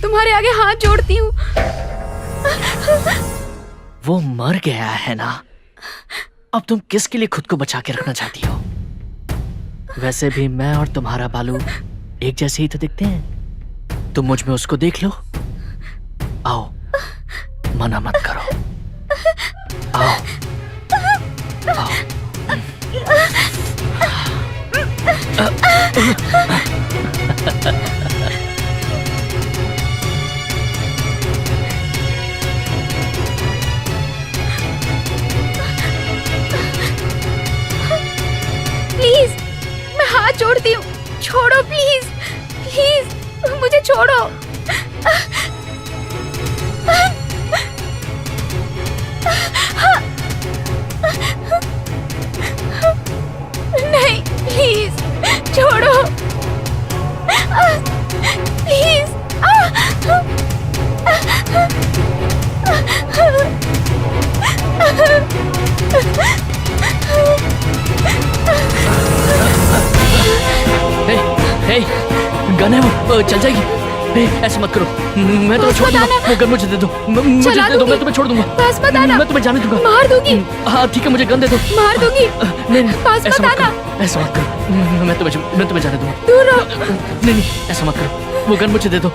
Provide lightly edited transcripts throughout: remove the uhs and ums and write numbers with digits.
तुम्हारे आगे हाथ जोड़ती हूँ। वो मर गया है ना, अब तुम किसके लिए खुद को बचा के रखना चाहती हो? वैसे भी मैं और तुम्हारा बालू एक जैसे ही तो दिखते हैं। तुम मुझ में उसको देख लो। आओ, मना मत करो। आओ आओ। प्लीज, मैं हाथ जोड़ती हूँ, छोड़ो प्लीज, प्लीज मुझे छोड़ो। नहीं, प्लीज छोड़ो, प्लीज। हे, हे, गन है वो, चल जाएगी। हे, ऐसे मत करो, मैं तुम्हें छोड़ दूंगा। वो गन मुझे दे दो, मुझे दे दो, मैं तुम्हें छोड़ दूंगा। पास मत आना, मैं तुम्हें जाने दूंगा। मार दूंगी। हाँ ठीक है, मुझे गन दे दो। मार दूंगी। नहीं, पास ऐसा मत मत आना। करो, ऐसा मत करो। मैं तुम्हें जाने दूंगा। दूर रहो। नहीं, ऐसा मत करो। वो गन मुझे दे दो।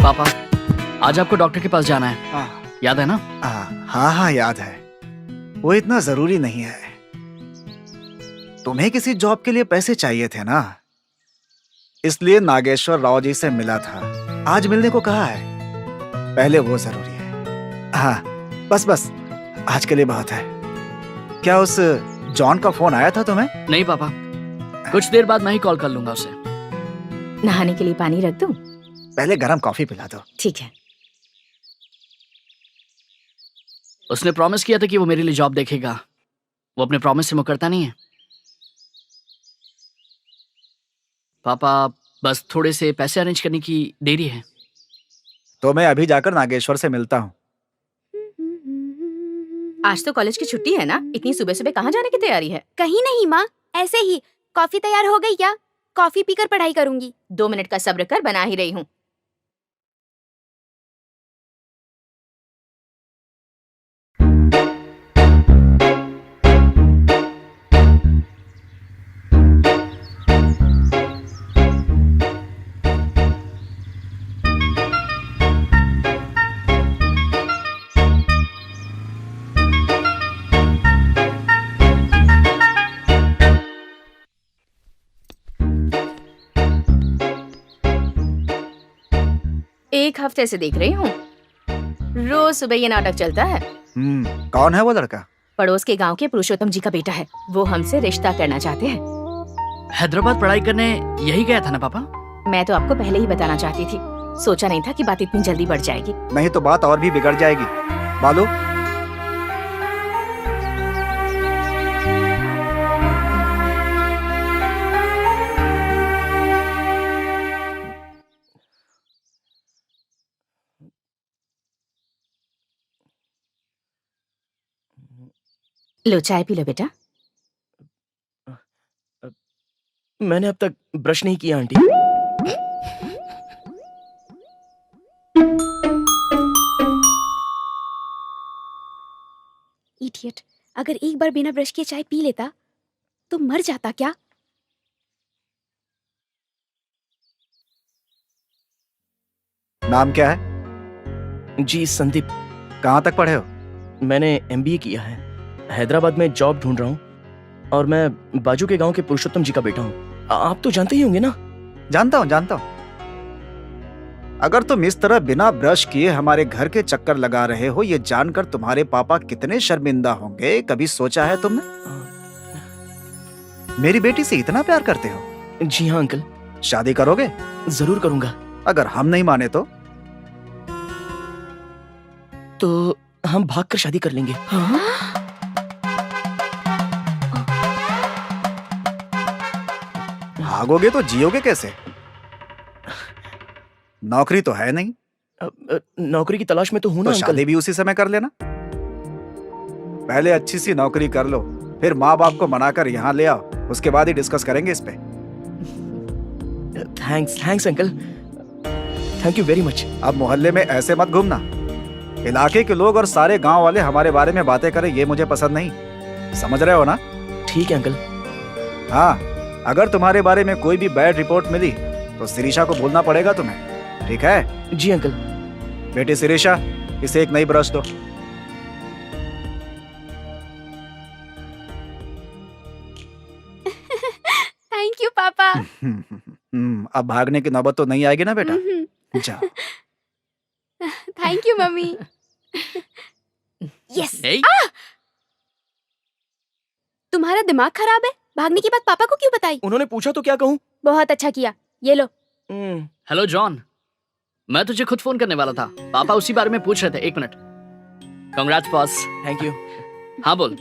पापा, आज आपको डॉक्टर के पास जाना है, याद है ना? हाँ हाँ याद है। वो इतना जरूरी नहीं है। तुम्हें किसी जॉब के लिए पैसे चाहिए थे ना, इसलिए नागेश्वर राव जी से मिला था। आज मिलने को कहा है। पहले वो जरूरी है। हाँ बस बस, आज के लिए बहुत है। क्या उस जॉन का फोन आया था तुम्हें? नहीं पापा, कुछ देर बाद मैं ही कॉल कर लूंगा उसे। नहाने के लिए पानी रख दूं? पहले गरम कॉफी पिला दो। ठीक है। उसने प्रॉमिस किया था कि वो मेरे लिए जॉब देखेगा। वो अपने प्रॉमिस से मुकरता नहीं है। पापा, बस थोड़े से पैसे अरेंज करने की देरी है। तो मैं अभी जाकर नागेश्वर से मिलता हूँ। आज तो कॉलेज की छुट्टी है ना, इतनी सुबह सुबह कहाँ जाने की तैयारी है? कहीं नहीं माँ, ऐसे ही। कॉफी तैयार हो गई क्या? कॉफी पीकर पढ़ाई करूंगी। 2 मिनट का सब्र कर, बना ही रही हूँ। एक हफ्ते से देख रही हूँ, रोज सुबह ये नाटक चलता है। कौन है वो लड़का? पड़ोस के गांव के पुरुषोत्तम जी का बेटा है। वो हमसे रिश्ता करना चाहते हैं। हैदराबाद पढ़ाई करने यही गया था ना पापा? मैं तो आपको पहले ही बताना चाहती थी, सोचा नहीं था कि बात इतनी जल्दी बढ़ जाएगी। नहीं तो बात और भी बिगड़ जाएगी। बालू, लो चाय पी लो बेटा। मैंने अब तक ब्रश नहीं किया आंटी। इडियट, अगर एक बार बिना ब्रश किए चाय पी लेता तो मर जाता क्या? नाम क्या है? जी संदीप। कहाँ तक पढ़े हो? मैंने एमबीए किया है। हैदराबाद में जॉब ढूंढ रहा हूँ और मैं बाजू के गांव के पुरुषोत्तम जी का बेटा हूँ। आप तो जानते ही होंगे ना? जानता हूँ। अगर तुम इस तरह बिना ब्रश किए हमारे घर के चक्कर लगा रहे हो, ये जानकर तुम्हारे पापा कितने शर्मिंदा होंगे, कभी सोचा है तुमने? मेरी बेटी से इतना प्यार करते हो? जी हाँ अंकल, शादी करोगे? जरूर करूंगा। अगर हम नहीं माने तो हम भागकर शादी कर लेंगे। भागोगे तो जियोगे कैसे? नौकरी तो है नहीं, नौकरी की तलाश में तो हूं ना तो अंकल। शादी भी उसी समय कर लेना। पहले अच्छी सी नौकरी कर लो, फिर माँ बाप को मनाकर यहाँ ले आओ, उसके बाद ही डिस्कस करेंगे इस पे। Thanks uncle, thank you very much. अब मोहल्ले में ऐसे मत घूमना। इलाके के लोग और सारे गांव वाले हमारे बारे में बातें करें, ये मुझे पसंद नहीं। समझ रहे हो ना? ठीक है अंकल। हाँ, अगर तुम्हारे बारे में कोई भी बैड रिपोर्ट मिली तो शिरीषा को बोलना पड़ेगा तुम्हें, ठीक है? जी अंकल। बेटी शिरीषा, इसे एक नई ब्रश दो। थैंक यू पापा। अब भागने की नौबत तो नहीं आएगी ना बेटा? जाओ। Thank you mummy. यस। ए, तुम्हारा दिमाग खराब है? भागने की बात पापा को क्यों बताई? उन्होंने पूछा तो क्या कहूँ? बहुत अच्छा किया, ये लो। हेलो जॉन, मैं तुझे खुद फोन करने वाला था। पापा उसी बारे में पूछ रहे थे। 1 minute. Congrats boss. Thank you. हाँ बोल।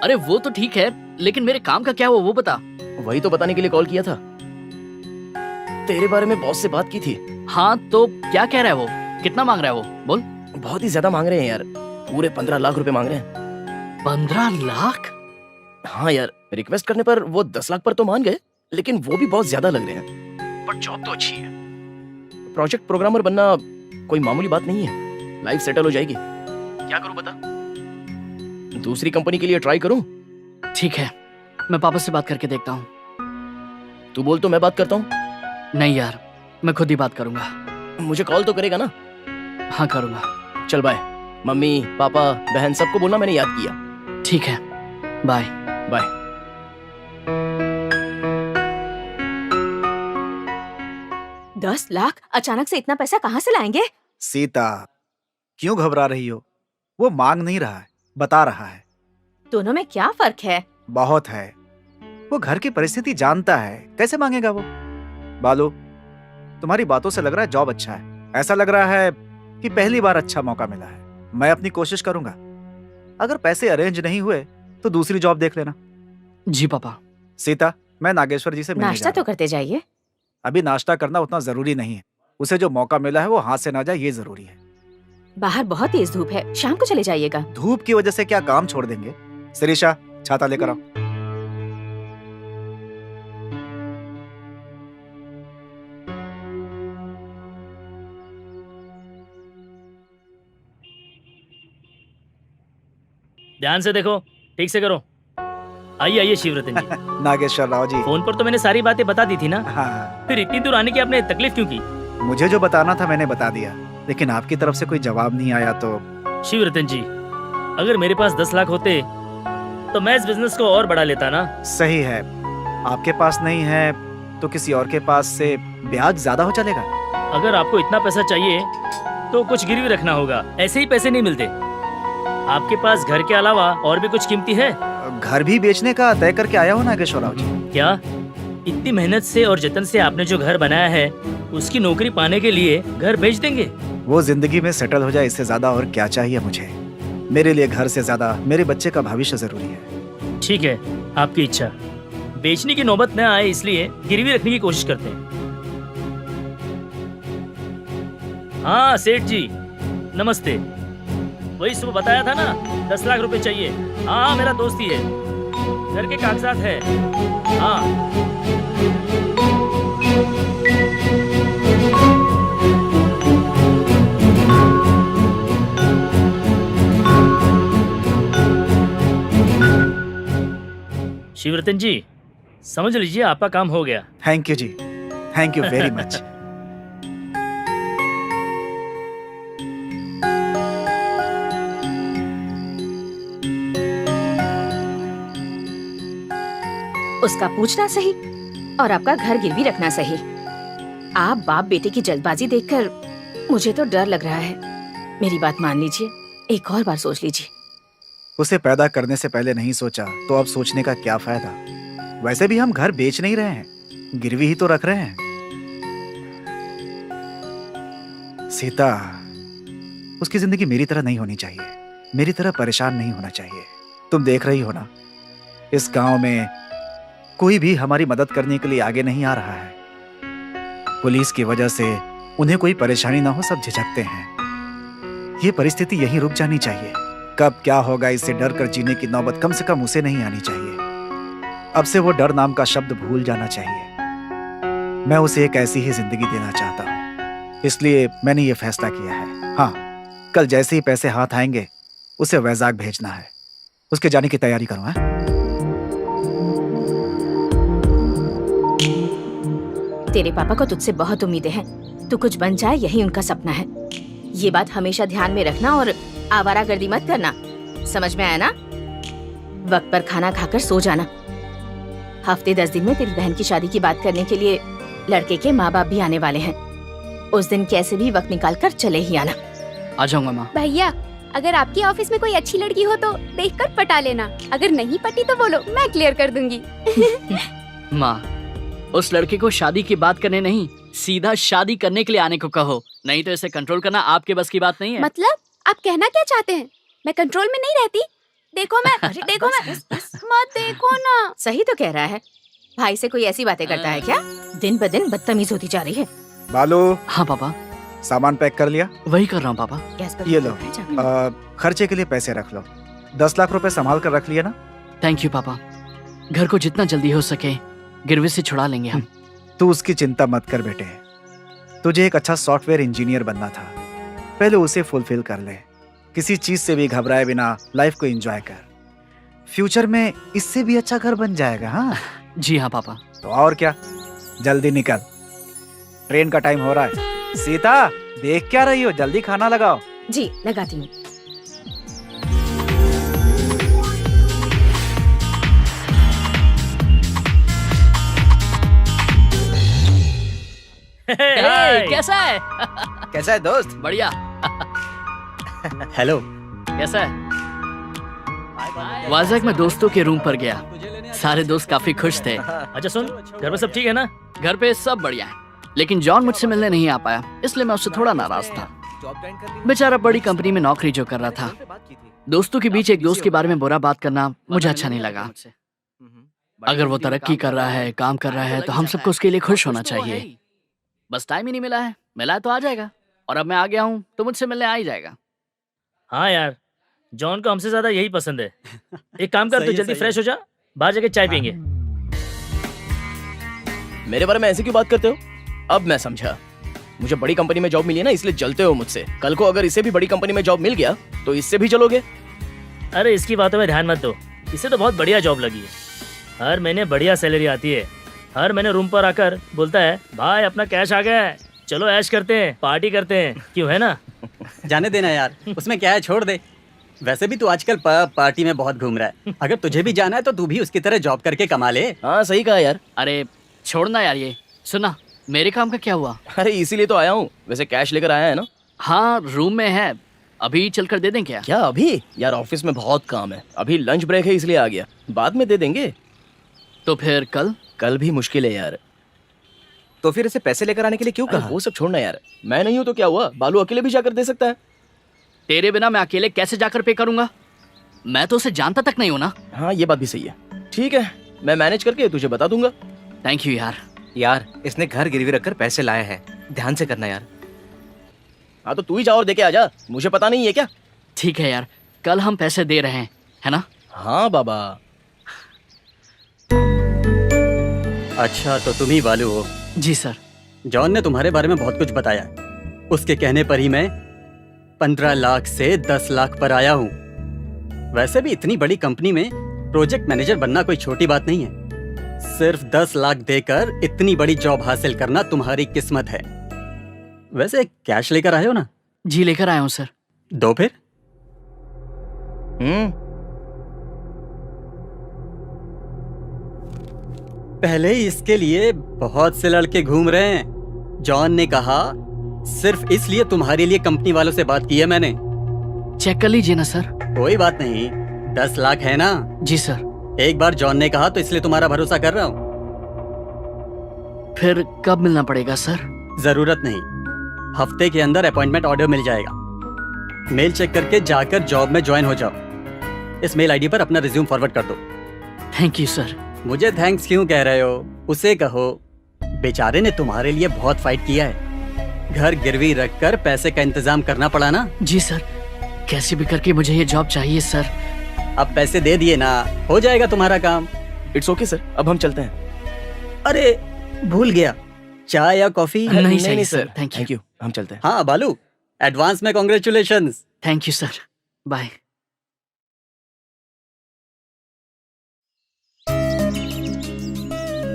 अरे वो तो ठीक है, लेकिन मेरे काम का क्या हुआ वो बता। वही तो बताने के लिए कॉल किया था। तेरे बारे में बॉस से बात की थी। हाँ तो क्या कह रहा है वो? कितना मांग रहा है वो? बोल। बहुत ही ज्यादा मांग रहे हैं यार, पूरे 15 लाख रुपए मांग रहे हैं। 15 लाख? हाँ यार, रिक्वेस्ट करने पर वो 10 लाख पर तो मान गए, लेकिन वो भी बहुत ज्यादा लग रहे हैं। पर जॉब तो अच्छी है। प्रोजेक्ट प्रोग्रामर बनना कोई मामूली बात नहीं है। लाइफ सेटल हो जाएगी। क्या करूं बता? दूसरी कंपनी के लिए ट्राई करूं? ठीक है, मैं पापा से बात करके देखता हूँ। तू बोल तो मैं बात करता हूँ। नहीं यार, मैं खुद ही बात करूंगा। मुझे कॉल तो करेगा ना? हाँ करूंगा। चल बाय। मम्मी पापा बहन सबको बोलना मैंने याद किया। ठीक है, बाय। बाय। 10 लाख? अचानक से इतना पैसा कहाँ से लाएंगे? सीता, क्यों घबरा रही हो? वो मांग नहीं रहा है, बता रहा है। दोनों में क्या फर्क है? बहुत है। वो घर की परिस्थिति जानता है, कैसे मांगेगा वो? बालू, तुम्हारी बातों से लग रहा है जॉब अच्छा है। ऐसा लग रहा है कि पहली बार अच्छा मौका मिला है। मैं अपनी कोशिश करूंगा। अगर पैसे अरेंज नहीं हुए तो दूसरी जॉब देख लेना। जी पापा। सीता, मैं नागेश्वर जी से मिलने नाश्ता जा तो रहा हूं। करते जाइए। अभी नाश्ता करना उतना जरूरी नहीं है। उसे जो मौका मिला है वो हाथ से ना जाए, ये जरूरी है। बाहर बहुत तेज धूप है, शाम को चले जाइएगा। धूप की वजह से क्या काम छोड़ देंगे? शिरीषा, छाता लेकर आओ। ध्यान से देखो, ठीक से करो। आइए आइए शिवरतन जी। नागेश्वर राव जी। फोन पर तो मैंने सारी बातें बता दी थी ना, हाँ, फिर इतनी दूर आने की आपने तकलीफ क्यों की? मुझे जो बताना था मैंने बता दिया, लेकिन आपकी तरफ से कोई जवाब नहीं आया तो। शिवरतन जी, अगर मेरे पास 10 लाख होते तो मैं इस बिजनेस को और बढ़ा लेता ना। सही है, आपके पास नहीं है तो किसी और के पास से ब्याज ज्यादा हो चलेगा। अगर आपको इतना पैसा चाहिए तो कुछ गिरवी रखना होगा, ऐसे ही पैसे नहीं मिलते। आपके पास घर के अलावा और भी कुछ कीमती है? घर भी बेचने का तय करके आया हो नागेश्वर राव जी? क्या इतनी मेहनत से और जतन से आपने जो घर बनाया है, उसकी नौकरी पाने के लिए घर बेच देंगे? वो जिंदगी में सेटल हो जाए, इससे ज्यादा और क्या चाहिए मुझे? मेरे लिए घर से ज्यादा मेरे बच्चे का भविष्य जरूरी है। ठीक है, आपकी इच्छा। बेचने की नौबत न आए इसलिए गिरवी रखने की कोशिश करते हैं। हाँ सेठ जी, नमस्ते। वही सुबह बताया था ना, 10 लाख रुपए चाहिए। हाँ मेरा दोस्त ही है, घर के कागजात है। हाँ शिवरतन जी, समझ लीजिए आपका काम हो गया। थैंक यू जी, थैंक यू वेरी मच। उसका पूछना सही और आपका घर गिरवी रखना सही। आप बाप बेटे की जल्दबाजी देखकर मुझे तो डर लग रहा है। मेरी बात मान लीजिए, एक और बार सोच लीजिए। उसे पैदा करने से पहले नहीं सोचा तो अब सोचने का क्या फायदा। वैसे भी हम घर बेच नहीं रहे हैं, गिरवी ही तो रख रहे हैं। सीता, उसकी जिंदगी मेरी तरह नहीं होनी चाहिए, मेरी तरह परेशान नहीं होना चाहिए। तुम देख रही हो ना, इस गांव में कोई भी हमारी मदद करने के लिए आगे नहीं आ रहा है। पुलिस की वजह से उन्हें कोई परेशानी ना हो, सब झिझकते हैं। ये परिस्थिति यहीं रुक जानी चाहिए। कब क्या होगा इससे डर कर जीने की नौबत कम से कम उसे नहीं आनी चाहिए। अब से वो डर नाम का शब्द भूल जाना चाहिए। मैं उसे एक ऐसी ही जिंदगी देना चाहता हूँ, इसलिए मैंने ये फैसला किया है। हाँ, कल जैसे ही पैसे हाथ आएंगे उसे वैजाग भेजना है। उसके जाने की तैयारी करो। हाँ? तेरे पापा को तुझसे बहुत उम्मीदें हैं। तू कुछ बन जाए, यही उनका सपना है। ये बात हमेशा ध्यान में रखना और आवारागर्दी मत करना। समझ में आया ना? वक्त पर खाना खाकर सो जाना। हफ्ते 10 दिन में तेरी बहन की शादी की बात करने के लिए लड़के के माँ बाप भी आने वाले हैं। उस दिन कैसे भी वक्त निकाल कर चले ही आना। आ जाऊंगा माँ। भैया, अगर आपके ऑफिस में कोई अच्छी लड़की हो तो देखकर पटा लेना। अगर नहीं पटी तो बोलो, मैं क्लियर कर दूंगी। माँ, उस लड़के को शादी की बात करने नहीं, सीधा शादी करने के लिए आने को कहो। नहीं तो इसे कंट्रोल करना आपके बस की बात नहीं है। मतलब आप कहना क्या चाहते हैं? मैं कंट्रोल में नहीं रहती। देखो मैं देखो मैं मत देखो ना। सही तो कह रहा है। भाई से कोई ऐसी बातें करता है क्या? दिन ब दिन बदतमीज होती जा रही है। बालू, हाँ पापा, सामान पैक कर लिया? वही कर रहा हूँ पापा। गैस पर ये लो। है जाकर। खर्चे के लिए पैसे रख लो। 10 लाख रुपए संभाल कर रख लिया ना? थैंक यू पापा। घर को जितना जल्दी हो सके गिरवी से छुड़ा लेंगे हम। तू उसकी चिंता मत कर बेटे। तुझे एक अच्छा सॉफ्टवेयर इंजीनियर बनना था, पहले उसे फुलफिल कर ले। किसी चीज से भी घबराए बिना लाइफ को एंजॉय कर। फ्यूचर में इससे भी अच्छा घर बन जाएगा। हाँ जी हाँ पापा। तो और क्या, जल्दी निकल, ट्रेन का टाइम हो रहा है। सीता, देख क्या रही हो, जल्दी खाना लगाओ। जी लगाती हूँ। हाय। कैसा है? कैसा है दोस्त? बढ़िया। हेलो। कैसा है? वाजक में दोस्तों के रूम पर गया, सारे दोस्त काफी खुश थे। अच्छा सुन, घर में सब ठीक है ना? घर पे सब बढ़िया है, लेकिन जॉन मुझसे मिलने नहीं आ पाया, इसलिए मैं उससे थोड़ा नाराज था। बेचारा बड़ी कंपनी में नौकरी जो कर रहा था। दोस्तों के बीच एक दोस्त के बारे में बुरा बात करना मुझे अच्छा नहीं लगा। अगर वो तरक्की कर रहा है, काम कर रहा है, तो हम सबको उसके लिए खुश होना चाहिए। बस टाइम ही नहीं मिला है, मिला है तो आ जाएगा। और अब मैं आ गया हूँ तो मुझसे मिलने आ ही जाएगा। हाँ यार, जॉन को हमसे ज्यादा यही पसंद है। एक काम कर, सही तो है, जल्दी सही फ्रेश हो जा, बाहर जाके चाय पियेंगे। मेरे बारे में ऐसे क्यों बात करते हो? अब मैं समझा। मुझे बड़ी कंपनी में जॉब मिली है ना, इसलिए जलते हो मुझसे। कल को अगर इसे भी बड़ी कंपनी में जॉब मिल गया तो इससे भी जलोगे। अरे इसकी बातों में ध्यान मत दो, इसे तो बहुत बढ़िया जॉब लगी है। हर महीने बढ़िया सैलरी आती है। हर महीने रूम पर आकर बोलता है, भाई अपना कैश आ गया है, चलो ऐश करते हैं, पार्टी करते हैं। क्यों, है ना? जाने देना यार, उसमें क्या है, छोड़ दे। वैसे भी तू आजकल पार्टी में बहुत घूम रहा है। अगर तुझे भी जाना है तो तू भी उसकी तरह जॉब करके कमा ले। हाँ सही कहा यार। अरे छोड़ना यार, ये सुना, मेरे काम का क्या हुआ? अरे इसीलिए तो आया हूँ। वैसे कैश लेकर आया है ना? हाँ रूम में है, अभी चलकर दे दें क्या? क्या अभी? यार ऑफिस में बहुत काम है, अभी लंच ब्रेक है इसलिए आ गया, बाद में दे देंगे। तो फिर कल? कल भी मुश्किल है यार। तो फिर इसे पैसे लेकर आने के लिए क्यों अरे वो सब छोड़ना यार, मैं नहीं हूँ तो क्या हुआ, बालू अकेले भी जाकर दे सकता है। तेरे बिना मैं अकेले कैसे जाकर पे करूंगा? मैं तो उसे जानता तक नहीं हूं ना। हाँ ये बात भी सही है। ठीक है, मैं मैनेज करके तुझे बता दूंगा। थैंक यू यार। यार इसने घर गिरवी रखकर पैसे लाए हैं, ध्यान से करना यार। हाँ तो तू ही जा और देके आ जा, मुझे पता नहीं है क्या? ठीक है यार, कल हम पैसे दे रहे हैं, है ना? हाँ बाबा। अच्छा तो तुम ही बालू हो? जी सर। जॉन ने तुम्हारे बारे में बहुत कुछ बताया। उसके कहने पर ही मैं 15 लाख से 10 लाख पर आया हूँ। वैसे भी इतनी बड़ी कंपनी में प्रोजेक्ट मैनेजर बनना कोई छोटी बात नहीं है। सिर्फ 10 लाख देकर इतनी बड़ी जॉब हासिल करना तुम्हारी किस्मत है। वैसे कैश लेकर आए हो ना? जी लेकर आया हूँ सर। दो फिर। पहले ही इसके लिए बहुत से लड़के घूम रहे हैं। जॉन ने कहा सिर्फ इसलिए तुम्हारे लिए कंपनी वालों से बात की है मैंने। चेक कर लीजिए ना सर। कोई बात नहीं, 10 लाख है ना। जी सर। एक बार जॉन ने कहा तो इसलिए तुम्हारा भरोसा कर रहा हूँ। फिर कब मिलना पड़ेगा सर? जरूरत नहीं, हफ्ते के अंदर अपॉइंटमेंट ऑर्डर मिल जाएगा। मेल चेक करके जाकर जॉब में ज्वाइन हो जाओ। इस मेल आईडी पर अपना रिज्यूम फॉरवर्ड कर दो। Thank you sir. मुझे थैंक्स क्यों कह रहे हो, उसे कहो बेचारे ने तुम्हारे लिए बहुत फाइट किया है। घर गिरवी रखकर पैसे का इंतजाम करना पड़ा ना। जी सर, कैसे भी करके मुझे ये जॉब चाहिए सर। अब पैसे दे दिए ना, हो जाएगा तुम्हारा काम। इट्स ओके सर, अब हम चलते हैं। अरे भूल गया, चाय या कॉफी? नहीं सर, थैंक यू, हम चलते हैं। हाँ बालू, एडवांस में congratulations. Thank you sir, bye.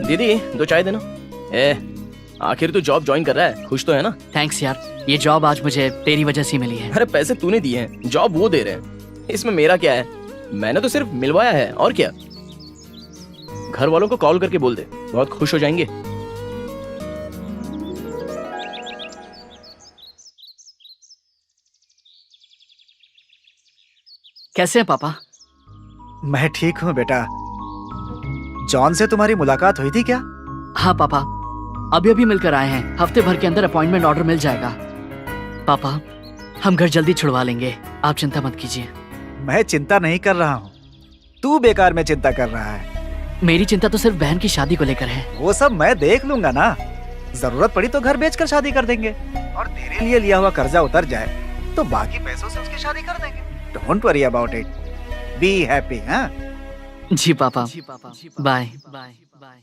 दीदी 2 चाय देना। आखिर तू जॉब ज्वाइन कर रहा है, खुश तो है ना? थैंक्स यार, ये जॉब आज मुझे तेरी वजह से मिली है। अरे पैसे तूने दिए हैं, जॉब वो दे रहे हैं, इसमें मेरा क्या है? मैंने तो सिर्फ मिलवाया है, और क्या। घर वालों को कॉल करके बोल दे, बहुत खुश हो जाएंगे। कैसे हैं पापा? मैं ठीक हूँ बेटा। जॉन से तुम्हारी मुलाकात हुई थी क्या? हाँ पापा, अभी अभी मिलकर आए हैं। हफ्ते भर के अंदर अपॉइंटमेंट ऑर्डर मिल जाएगा। पापा, हम घर जल्दी छुड़वा लेंगे, आप चिंता मत कीजिए। मैं चिंता नहीं कर रहा हूँ, तू बेकार में चिंता कर रहा है। मेरी चिंता तो सिर्फ बहन की शादी को लेकर है। वो सब मैं देख लूंगा ना। जरूरत पड़ी तो घर बेचकर शादी कर देंगे, और तेरे लिए लिया हुआ कर्जा उतर जाए तो बाकी पैसों से उसकी शादी कर देंगे। Don't worry about it, be happy. हाँ जी पापा, बाय बाय बाय।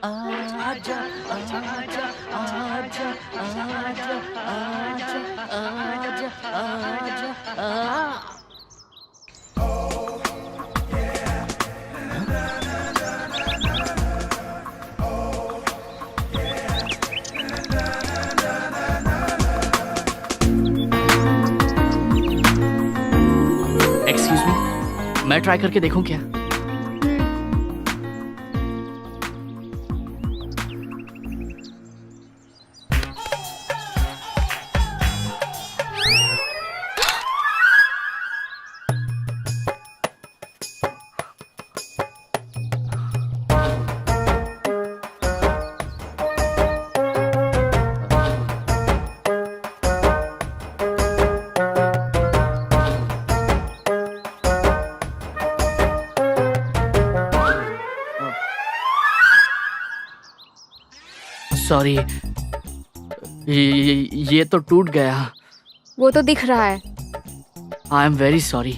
आजा आजा आजा एक्सक्यूज मी, मैं ट्राई करके देखूं क्या? सॉरी, ये तो टूट गया। वो तो दिख रहा है। I am very sorry.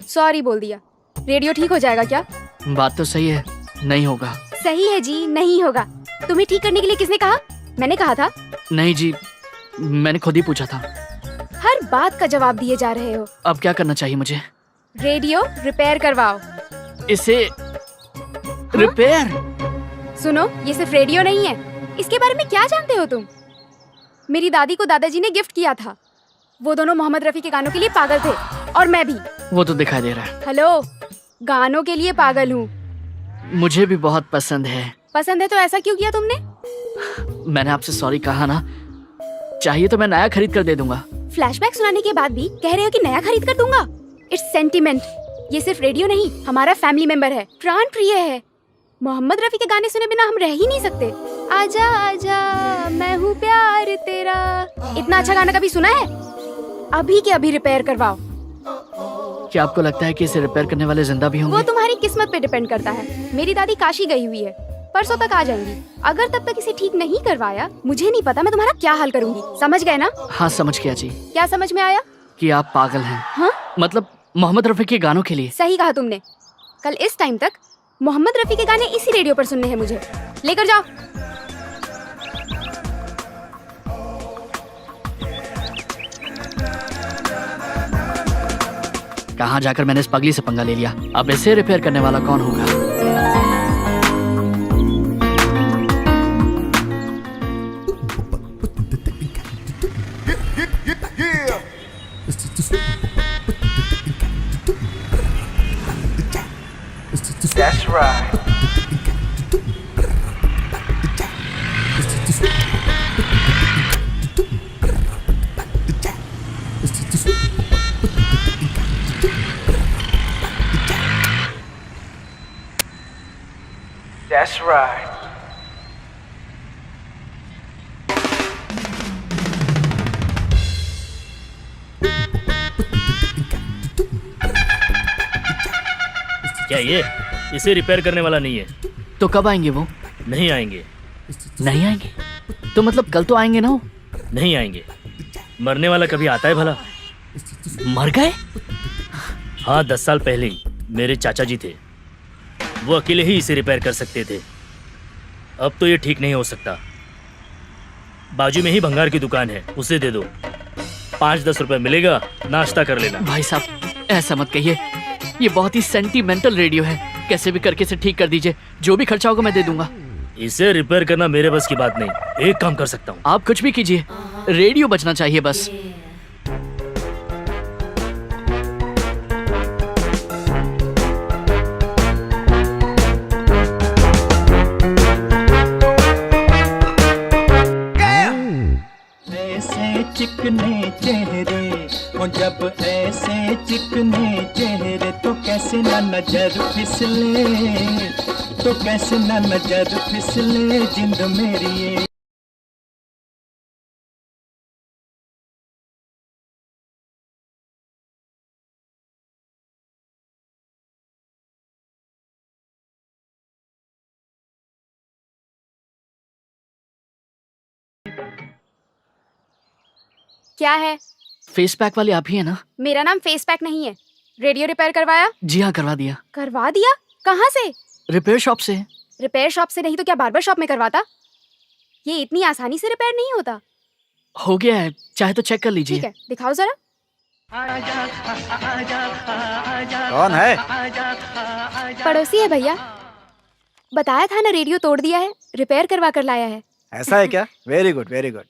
Sorry बोल दिया। रेडियो ठीक हो जाएगा क्या? बात तो सही है, नहीं होगा। सही है जी, नहीं होगा। तुम्हें ठीक करने के लिए किसने कहा? मैंने कहा था। नहीं जी, मैंने खुद ही पूछा था। हर बात का जवाब दिए जा रहे हो। अब क्या करना चाहिए मुझे? रेडियो रिपेयर करवाओ। इसे रिपेयर? सुनो, ये सिर्फ रेडियो नहीं है। इसके बारे में क्या जानते हो तुम? मेरी दादी को दादाजी ने गिफ्ट किया था। वो दोनों मोहम्मद रफी के गानों के लिए पागल थे, और मैं भी। वो तो दिखाई दे रहा है। हेलो, गानों के लिए पागल हूँ। मुझे भी बहुत पसंद है। पसंद है तो ऐसा क्यों किया तुमने? मैंने आपसे सॉरी कहा ना। चाहिए तो मैं नया खरीद कर दे दूंगा। फ्लैशबैक सुनाने के बाद भी कह रहे हो कि नया खरीद कर दूंगा? It's sentiment. ये सिर्फ रेडियो नहीं, हमारा फैमिली मेंबर है, प्राण प्रिय है। मोहम्मद रफी के गाने सुने बिना हम रह ही नहीं सकते। आजा आजा मैं हूँ प्यार तेरा। इतना अच्छा गाना कभी सुना है? अभी के अभी रिपेयर करवाओ। क्या आपको लगता है कि इसे रिपेयर करने वाले जिंदा भी वो होंगे? तुम्हारी किस्मत पे डिपेंड करता है। मेरी दादी काशी गई हुई है, परसों तक आ जाएंगी। अगर तब तक इसे ठीक नहीं करवाया, मुझे नहीं पता मैं तुम्हारा क्या हाल करूंगी। समझ गए ना? हाँ, समझ गया जी। क्या समझ में आया? कि आप पागल हैं। हाँ? मतलब मोहम्मद रफी के गानों के लिए। सही कहा तुमने। कल इस टाइम तक मोहम्मद रफी के गाने इसी रेडियो पर सुनने हैं मुझे। लेकर जाओ। कहाँ जाकर मैंने इस पगली से पंगा ले लिया। अब इसे रिपेयर करने वाला कौन होगा? That's right. That's right. क्या ये इसे रिपेयर करने वाला नहीं है? तो कब आएंगे वो? नहीं आएंगे। नहीं आएंगे? तो मतलब कल तो आएंगे ना वो? नहीं आएंगे। मरने वाला कभी आता है भला? मर गए? हाँ, 10 साल पहले ही मेरे चाचा जी थे। वो अकेले ही इसे रिपेयर कर सकते थे। अब तो ये ठीक नहीं हो सकता। बाजू में ही भंगार की दुकान है, उसे दे दो। 5-10 रुपए मिलेगा, नाश्ता कर लेना। भाई साहब, ऐसा मत कहिए। ये बहुत ही सेंटिमेंटल रेडियो है। कैसे भी करके इसे ठीक कर दीजिए। जो भी खर्चा होगा मैं दे दूंगा। इसे रिपेयर करना मेरे बस की बात नहीं। एक काम कर सकता हूँ। आप कुछ भी कीजिए, रेडियो बजना चाहिए बस। ऐसे चिकने चेहरे, और जब ऐसे चिकने चेहरे तो कैसे ना नजर फिसले, तो कैसे ना नजर फिसले जिंद मेरी ये। क्या है? फेस पैक वाले आप ही है ना? मेरा नाम फेस पैक नहीं है। रेडियो रिपेयर करवाया? जी हाँ, करवा दिया। करवा दिया? कहाँ से? रिपेयर शॉप से। रिपेयर शॉप से नहीं तो क्या बार्बर शॉप में करवाता? ये इतनी आसानी से रिपेयर नहीं होता। हो गया है, चाहे तो चेक कर लीजिए। ठीक है, दिखाओ जरा। कौन है? पड़ोसी है भैया। बताया था ना, रेडियो तोड़ दिया है, रिपेयर करवा कर लाया है। ऐसा है क्या? Very good very good.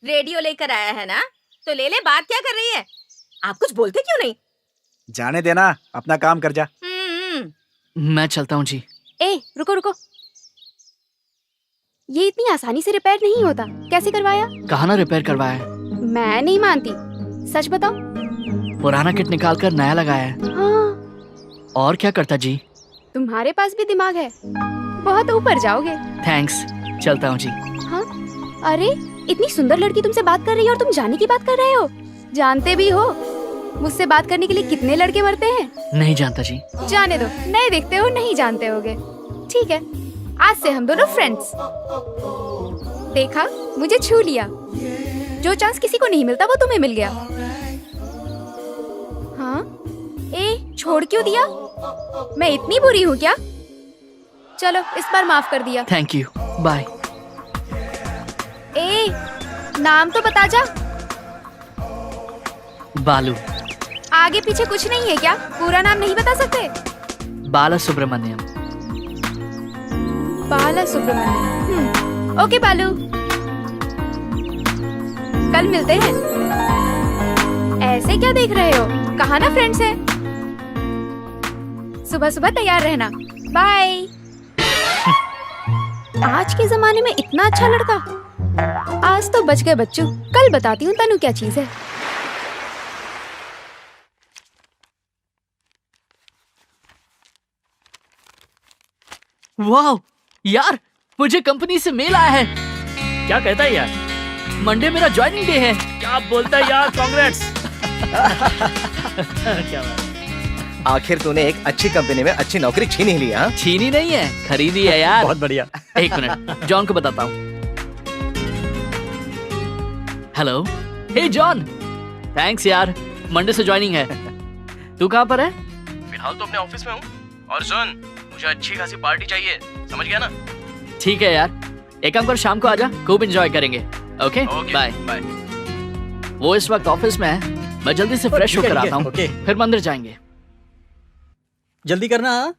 Radio लेकर आया है ना, तो ले ले। बात क्या कर रही है? आप कुछ बोलते क्यों नहीं? जाने देना, अपना काम कर जा। मैं चलता हूँ जी। ए रुको रुको, ये इतनी आसानी से रिपेयर नहीं होता। कैसे करवाया? कहाँ ना रिपेयर करवाया है? मैं नहीं मानती, सच बताओ। पुराना किट निकाल कर नया लगाया है। हाँ, और क्या करता जी? तुम्हारे पास भी दिमाग है, बहुत ऊपर जाओगे। थैंक्स, चलता हूँ जी। हाँ, अरे इतनी सुंदर लड़की तुमसे बात कर रही है और तुम जाने की बात कर रहे हो। जानते भी हो मुझसे बात करने के लिए कितने लड़के मरते हैं? नहीं जानता जी। जाने दो, नए दिखते हो, नहीं जानते होगे। ठीक है, आज से हम दोनों फ्रेंड्स। देखा, मुझे छू लिया। जो चांस किसी को नहीं मिलता वो तुम्हें मिल गया। हाँ, ए छोड़ क्यों दिया? मैं इतनी बुरी हूँ क्या? चलो, इस बार माफ कर दिया। Thank you, bye. ए नाम तो बता जा। बालू। आगे पीछे कुछ नहीं है क्या? पूरा नाम नहीं बता सकते? बाला सुब्रमण्यम। बाला सुब्रमण्यम। ओके बालू, कल मिलते हैं। ऐसे क्या देख रहे हो? कहाँ ना फ्रेंड्स है। सुबह सुबह तैयार रहना। बाय। आज के जमाने में इतना अच्छा लड़का। आज तो बच गए बच्चों, कल बताती हूँ तनु क्या चीज है। वाह यार, मुझे कंपनी से मेल आया है। क्या कहता है यार? मंडे मेरा ज्वाइनिंग डे है। क्या बोलता है यार? कांग्रेट्स। क्या बात। आखिर तूने एक अच्छी कंपनी में अच्छी नौकरी छीन ही ली। हाँ, छीनी नहीं है, खरीदी है यार। बहुत बढ़िया। एक मिनट, जॉन को बताता हूँ। हेलो, हे जॉन, थैंक्स यार, मंडे से ज्वाइनिंग है। तू कहाँ पर है? फिलहाल तो अपने ऑफिस में हूँ। और सुन, मुझे अच्छी खासी पार्टी चाहिए, समझ गया ना? ठीक है यार, एक काम कर, शाम को आजा, खूब एंजॉय करेंगे। Okay, bye bye. वो इस वक्त ऑफिस में है, मैं जल्दी से फ्रेश ठीक है, होकर ठीक है, आता हूँ, ओके। फिर मंदिर जाएंगे। जल्दी करना।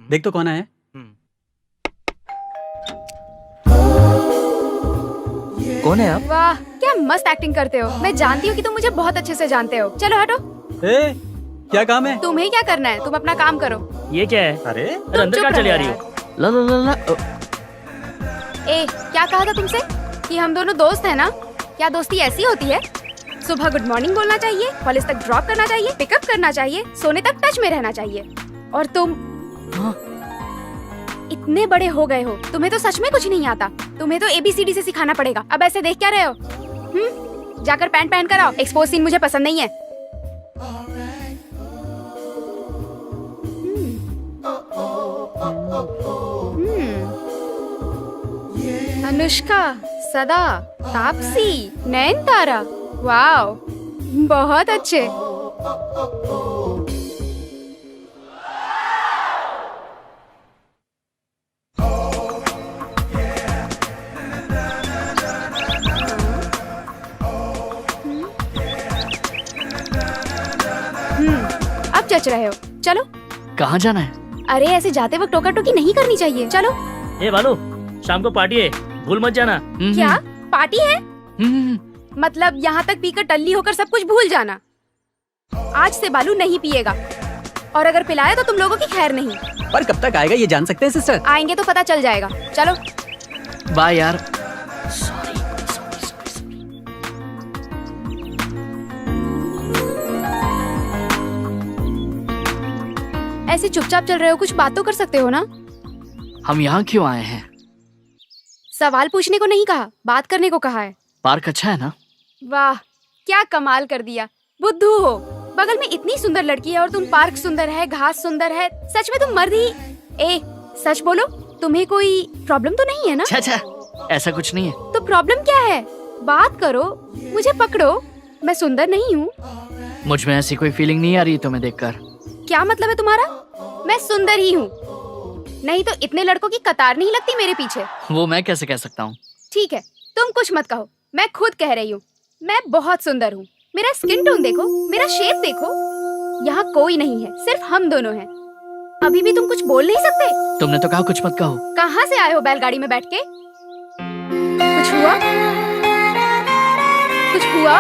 देख तो कौन है? कौन है आप? वाह, क्या मस्त एक्टिंग करते हो। मैं जानती हूँ कि तुम मुझे बहुत अच्छे से जानते हो। चलो हटो। ए, क्या काम है? तुम्हें क्या करना है? तुम अपना काम करो। ये क्या है? अरे अरे अंदर चुप कहाँ चली आ रहो रही हो? ला ला ला ला, ए, क्या कहा था तुमसे कि हम दोनों दोस्त हैं ना? क्या दोस्ती ऐसी होती है? सुबह गुड मॉर्निंग बोलना चाहिए, कॉलेज तक ड्रॉप करना चाहिए, पिकअप करना चाहिए, सोने तक टच में रहना चाहिए। और तुम इतने बड़े हो गए हो, तुम्हें तो सच में कुछ नहीं आता। तुम्हें तो ABCD से सिखाना पड़ेगा। अब ऐसे देख क्या रहे हो? जाकर पैंट पहन कर आओ। एक्सपोज सीन मुझे पसंद नहीं है। अनुष्का, सदा, तापसी, नयनतारा, वाओ, बहुत अच्छे। अब जच रहे हो। चलो। कहाँ जाना है? अरे ऐसे जाते वक्त टोका टोकी नहीं करनी चाहिए। चलो। ए बालू, शाम को पार्टी है, भूल मत जाना। क्या पार्टी है? मतलब यहाँ तक पीकर टल्ली होकर सब कुछ भूल जाना। आज से बालू नहीं पिएगा, और अगर पिलाया तो तुम लोगों की खैर नहीं। पर कब तक आएगा ये जान सकते हैं सिस्टर? आएंगे तो पता चल जाएगा। चलो। बाय यार। ऐसे चुपचाप चल रहे हो, कुछ बात तो कर सकते हो ना? हम यहाँ क्यों आए हैं? सवाल पूछने को नहीं कहा, बात करने को कहा है। पार्क अच्छा है ना? वाह, क्या कमाल कर दिया। बुद्धू हो, बगल में इतनी सुंदर लड़की है और तुम पार्क सुंदर है, घास सुंदर है। सच में तुम मर्द ही। ए, सच बोलो, तुम्हें कोई प्रॉब्लम तो नहीं है ना? अच्छा, ऐसा कुछ नहीं है। तो प्रॉब्लम क्या है? बात करो, मुझे पकड़ो। मैं सुंदर नहीं हूँ, मुझ में ऐसी कोई फीलिंग नहीं आ रही तुम्हें देखकर। क्या मतलब है तुम्हारा? मैं सुंदर ही हूँ, नहीं तो इतने लड़कों की कतार नहीं लगती मेरे पीछे। वो मैं कैसे कह सकता हूँ? ठीक है, तुम कुछ मत कहो, मैं खुद कह रही हूँ, मैं बहुत सुंदर हूँ। मेरा स्किन टोन देखो, मेरा शेप देखो। यहाँ कोई नहीं है, सिर्फ हम दोनों हैं। अभी भी तुम कुछ बोल नहीं सकते? तुमने तो कहा कुछ मत कहो। कहाँ से आए हो बैलगाड़ी में बैठ के? कुछ हुआ? कुछ हुआ?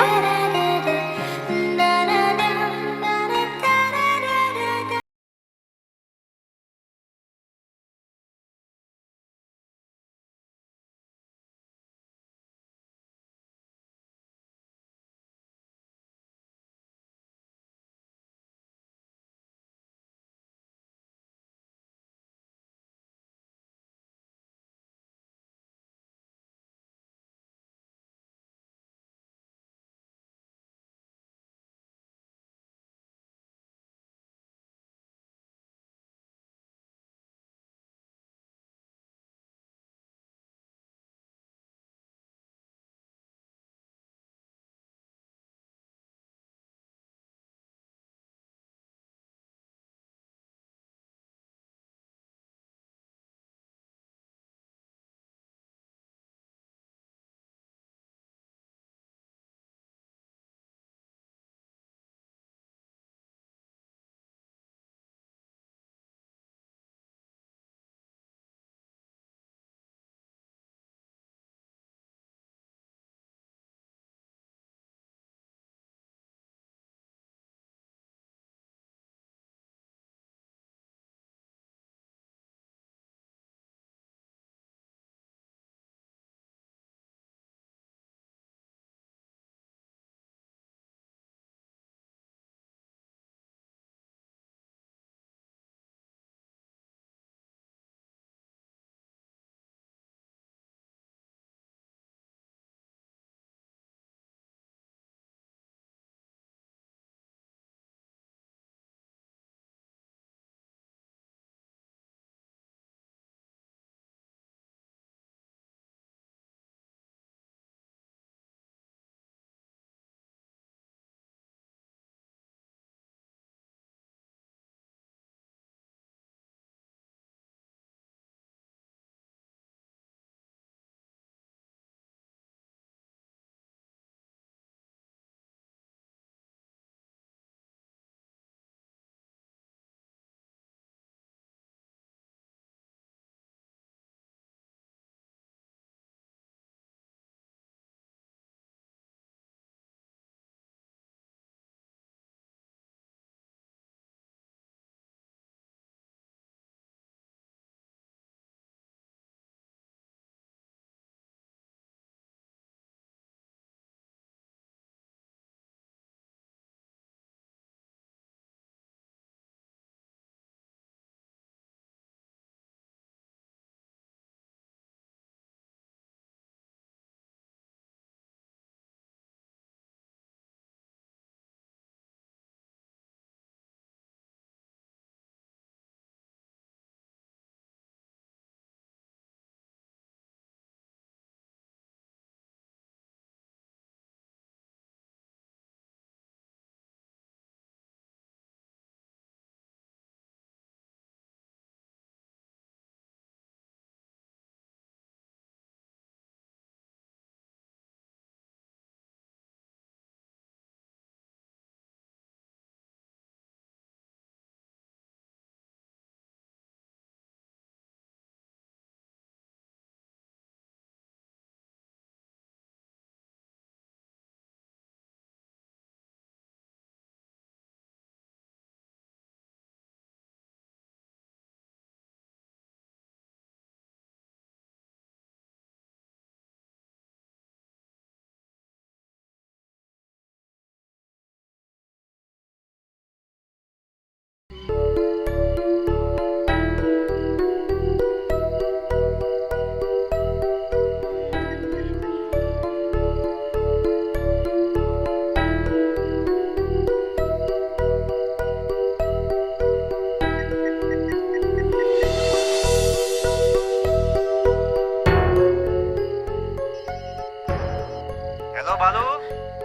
हेलो बालू।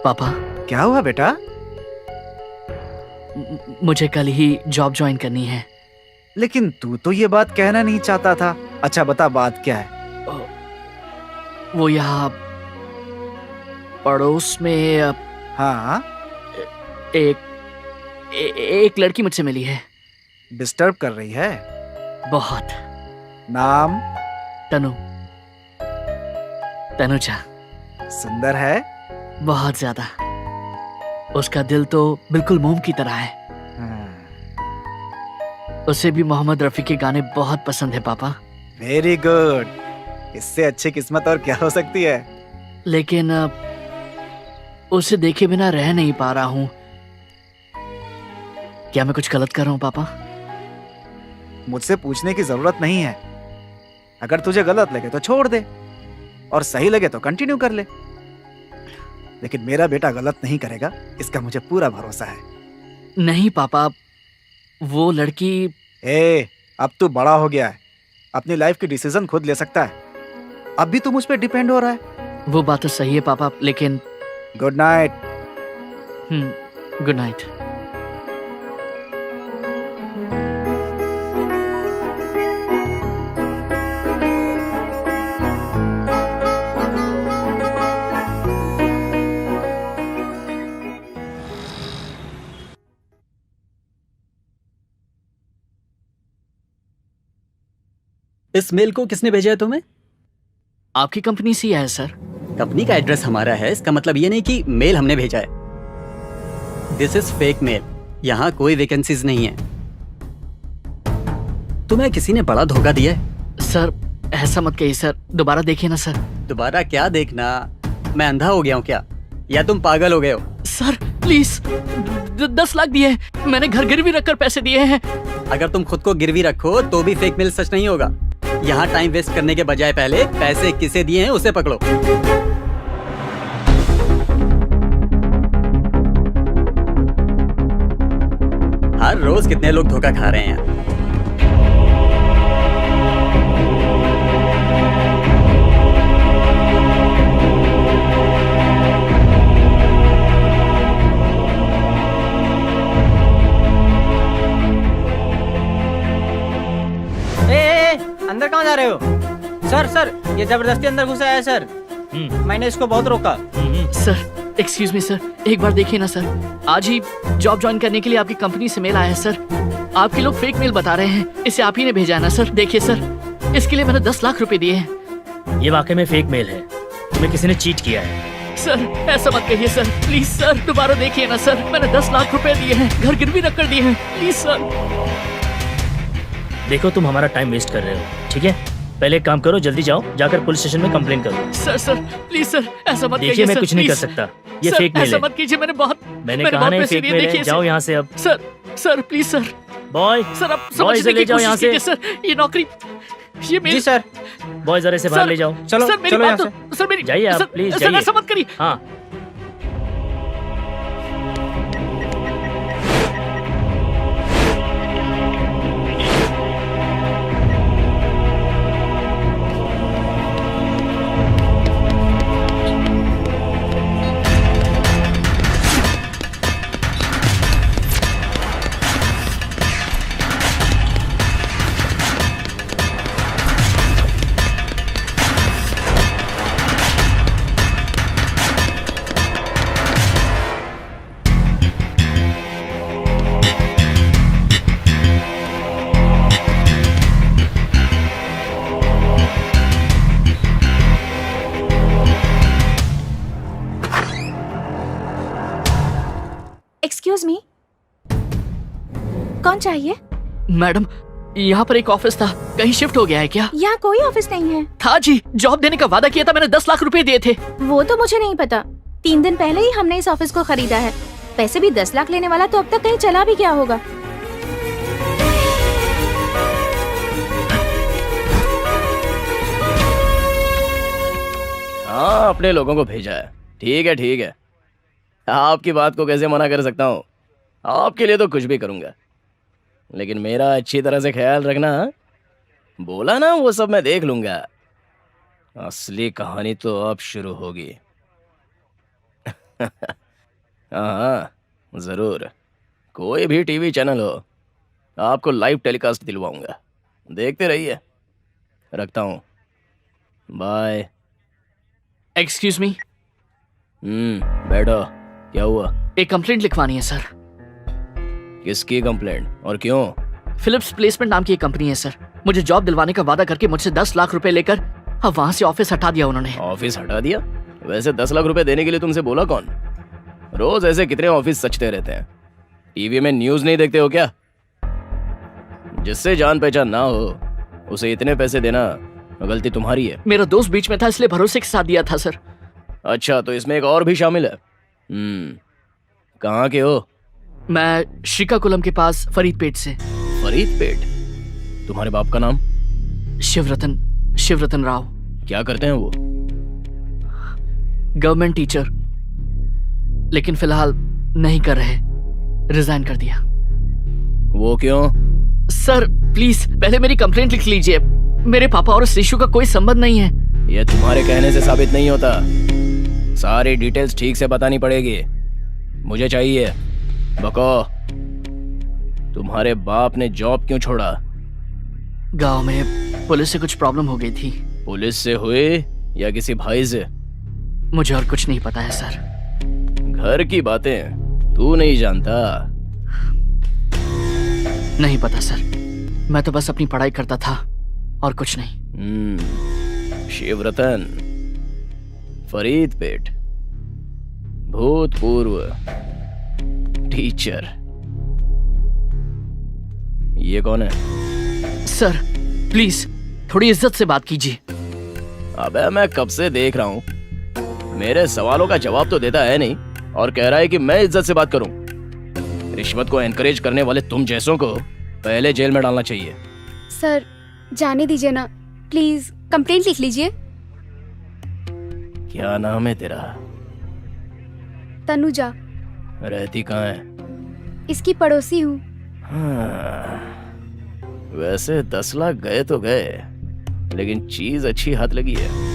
पापा, क्या हुआ बेटा? मुझे कल ही जॉब ज्वाइन करनी है। लेकिन तू तो ये बात कहना नहीं चाहता था। अच्छा बता बात क्या है? वो यहाँ पड़ोस में हाँ, एक लड़की मुझसे मिली है। डिस्टर्ब कर रही है? बहुत। नाम? तनुजा। सुंदर है? बहुत ज्यादा। उसका दिल तो बिल्कुल मोम की तरह है। उसे भी मोहम्मद रफी के गाने बहुत पसंद है पापा। Very good. इससे अच्छी किस्मत और क्या हो सकती है? लेकिन उसे देखे बिना रह नहीं पा रहा हूँ। क्या मैं कुछ गलत कर रहा हूँ पापा? मुझसे पूछने की जरूरत नहीं है। अगर तुझे गलत लगे तो छोड़ दे और सही लगे तो कंटिन्यू कर ले। लेकिन मेरा बेटा गलत नहीं करेगा, इसका मुझे पूरा भरोसा है। नहीं पापा, वो लड़की। अब तू बड़ा हो गया है, अपनी लाइफ की डिसीजन खुद ले सकता है। अब भी तू मुझ पे डिपेंड हो रहा है। वो बात तो सही है पापा, लेकिन गुड नाइट। Good night. इस मेल को किसने भेजा है तुम्हें? आपकी कंपनी से है सर। कंपनी का एड्रेस हमारा है, इसका मतलब ये नहीं कि मेल हमने भेजा है। This is fake mail. यहाँ कोई वैकेंसीज नहीं है। तुम्हें किसी ने बड़ा धोखा दिया है। सर ऐसा मत कहिए सर, दोबारा देखिए ना सर। दोबारा क्या देखना? मैं अंधा हो गया हूँ क्या, या तुम पागल हो गए हो? सर प्लीज, 10 लाख दिए हैं। मैंने घर गिरवी रखकर पैसे दिए हैं। अगर तुम खुद को गिरवी रखो तो भी फेक मेल सच नहीं होगा। यहाँ टाइम वेस्ट करने के बजाय पहले पैसे किसे दिए हैं उसे पकड़ो। हर रोज कितने लोग धोखा खा रहे हैं। अंदर कहाँ जा रहे हो? सर सर, ये जबरदस्ती अंदर घुसा है सर। मैंने इसको बहुत रोका। सर एक्सक्यूज मी सर, एक बार देखिए ना सर। आज ही जॉब ज्वाइन करने के लिए आपकी कंपनी से मेल आया है सर। आपके लोग फेक मेल बता रहे हैं। इसे आप ही ने भेजा है ना सर? देखिए सर, इसके लिए मैंने 10 लाख रुपए दिए हैं। ये वाकई में फेक मेल है। तुम्हें किसी ने चीट किया है। सर ऐसा मत कहिए सर, प्लीज सर, दोबारा देखिए ना सर। मैंने 10 लाख रुपए दिए हैं, घर गिरवी रख कर दिए हैं। Please sir. देखो तुम हमारा टाइम वेस्ट कर रहे हो, ठीक है? पहले एक काम करो, जल्दी जाओ, जाकर पुलिस स्टेशन में कंप्लेन करो। सर प्लीज सर, ऐसा मत देखिए, मैं कुछ नहीं कर सकता। ये फेक मेल है। ऐसा मत कीजिए, मैंने कहा नहीं फेक मेल है। जाओ यहाँ से अब। Sir please sir. Boy sir आप बॉय से ले जाओ यहाँ से। सर ये नौकरी, ये मेरी। जी सर। बॉय जरा से बाहर ले जाओ। चलो सर मेरी चलो बात यहाँ तो से। सर मेरी जाइए आप, प्लीज सर जाइए। ऐसा मत करिए। हाँ एक्सक्यूज मी, कौन चाहिए? मैडम यहाँ पर एक ऑफिस था, कहीं शिफ्ट हो गया है क्या? यहाँ कोई ऑफिस नहीं है। था जी, जॉब देने का वादा किया था मैंने, 10 लाख रुपए दिए थे। वो तो मुझे नहीं पता। 3 दिन पहले ही हमने इस ऑफिस को खरीदा है। पैसे भी 10 लाख लेने वाला तो अब तक कहीं चला भी क्या होगा। हाँ, अपने लोगों को भेजा है। ठीक है ठीक है, आपकी बात को कैसे मना कर सकता हूँ? आपके लिए तो कुछ भी करूँगा, लेकिन मेरा अच्छी तरह से ख्याल रखना। बोला ना, वो सब मैं देख लूँगा। असली कहानी तो अब शुरू होगी। हाँ ज़रूर, कोई भी टीवी चैनल हो, आपको लाइव टेलीकास्ट दिलवाऊंगा, देखते रहिए। रखता हूँ, बाय। एक्सक्यूज मी, बैठो। क्या हुआ? एक कंप्लेंट लिखवानी है सर। किसकी कंप्लेंट और क्यों? फिलिप्स प्लेसमेंट नाम की एक कंपनी है सर। मुझे जॉब दिलवाने का वादा करके मुझसे 10 लाख रुपए लेकर अब वहां से ऑफिस हटा दिया उन्होंने। ऑफिस हटा दिया? वैसे 10 लाख रुपए देने के लिए तुमसे बोला कौन? रोज ऐसे कितने ऑफिस सचते रहते हैं। टीवी में न्यूज नहीं देखते हो क्या? जिससे जान पहचान ना हो उसे इतने पैसे देना गलती तुम्हारी है। मेरा दोस्त बीच में था इसलिए भरोसे के साथ दिया था सर। अच्छा, तो इसमें एक और भी शामिल है। कहाँ के हो? मैं श्रीकाकुलम के पास फरीदपेट से। फरीदपेट? तुम्हारे बाप का नाम? शिवरतन राव। क्या करते हैं वो? गवर्नमेंट टीचर, लेकिन फिलहाल नहीं कर रहे, रिजाइन कर दिया। वो क्यों? सर प्लीज पहले मेरी कंप्लेंट लिख लीजिए। मेरे पापा और इस इशू का कोई संबंध नहीं है। ये तुम्हारे कहने से साबित नहीं होता। सारी डिटेल्स ठीक से बतानी पड़ेगी। मुझे चाहिए। बको, तुम्हारे बाप ने जॉब क्यों छोड़ा? गांव में पुलिस से कुछ प्रॉब्लम हो गई थी। पुलिस से हुई या किसी भाई से? मुझे और कुछ नहीं पता है सर। घर की बातें तू नहीं जानता? नहीं पता सर, मैं तो बस अपनी पढ़ाई करता था और कुछ नहीं। शिवरतन, फरीदपेट, भूतपूर्व टीचर। ये कौन है? सर प्लीज थोड़ी इज्जत से बात कीजिए। अबे मैं कब से देख रहा हूं, मेरे सवालों का जवाब तो देता है नहीं और कह रहा है कि मैं इज्जत से बात करूं। रिश्वत को एनकरेज करने वाले तुम जैसों को पहले जेल में डालना चाहिए। सर जाने दीजिए ना प्लीज, कंप्लेंट लिख लीजिए। क्या नाम है तेरा? तनुजा। रहती कहाँ है? इसकी पड़ोसी हूँ। हाँ, वैसे 10 लाख गए तो गए, लेकिन चीज अच्छी हाथ लगी है।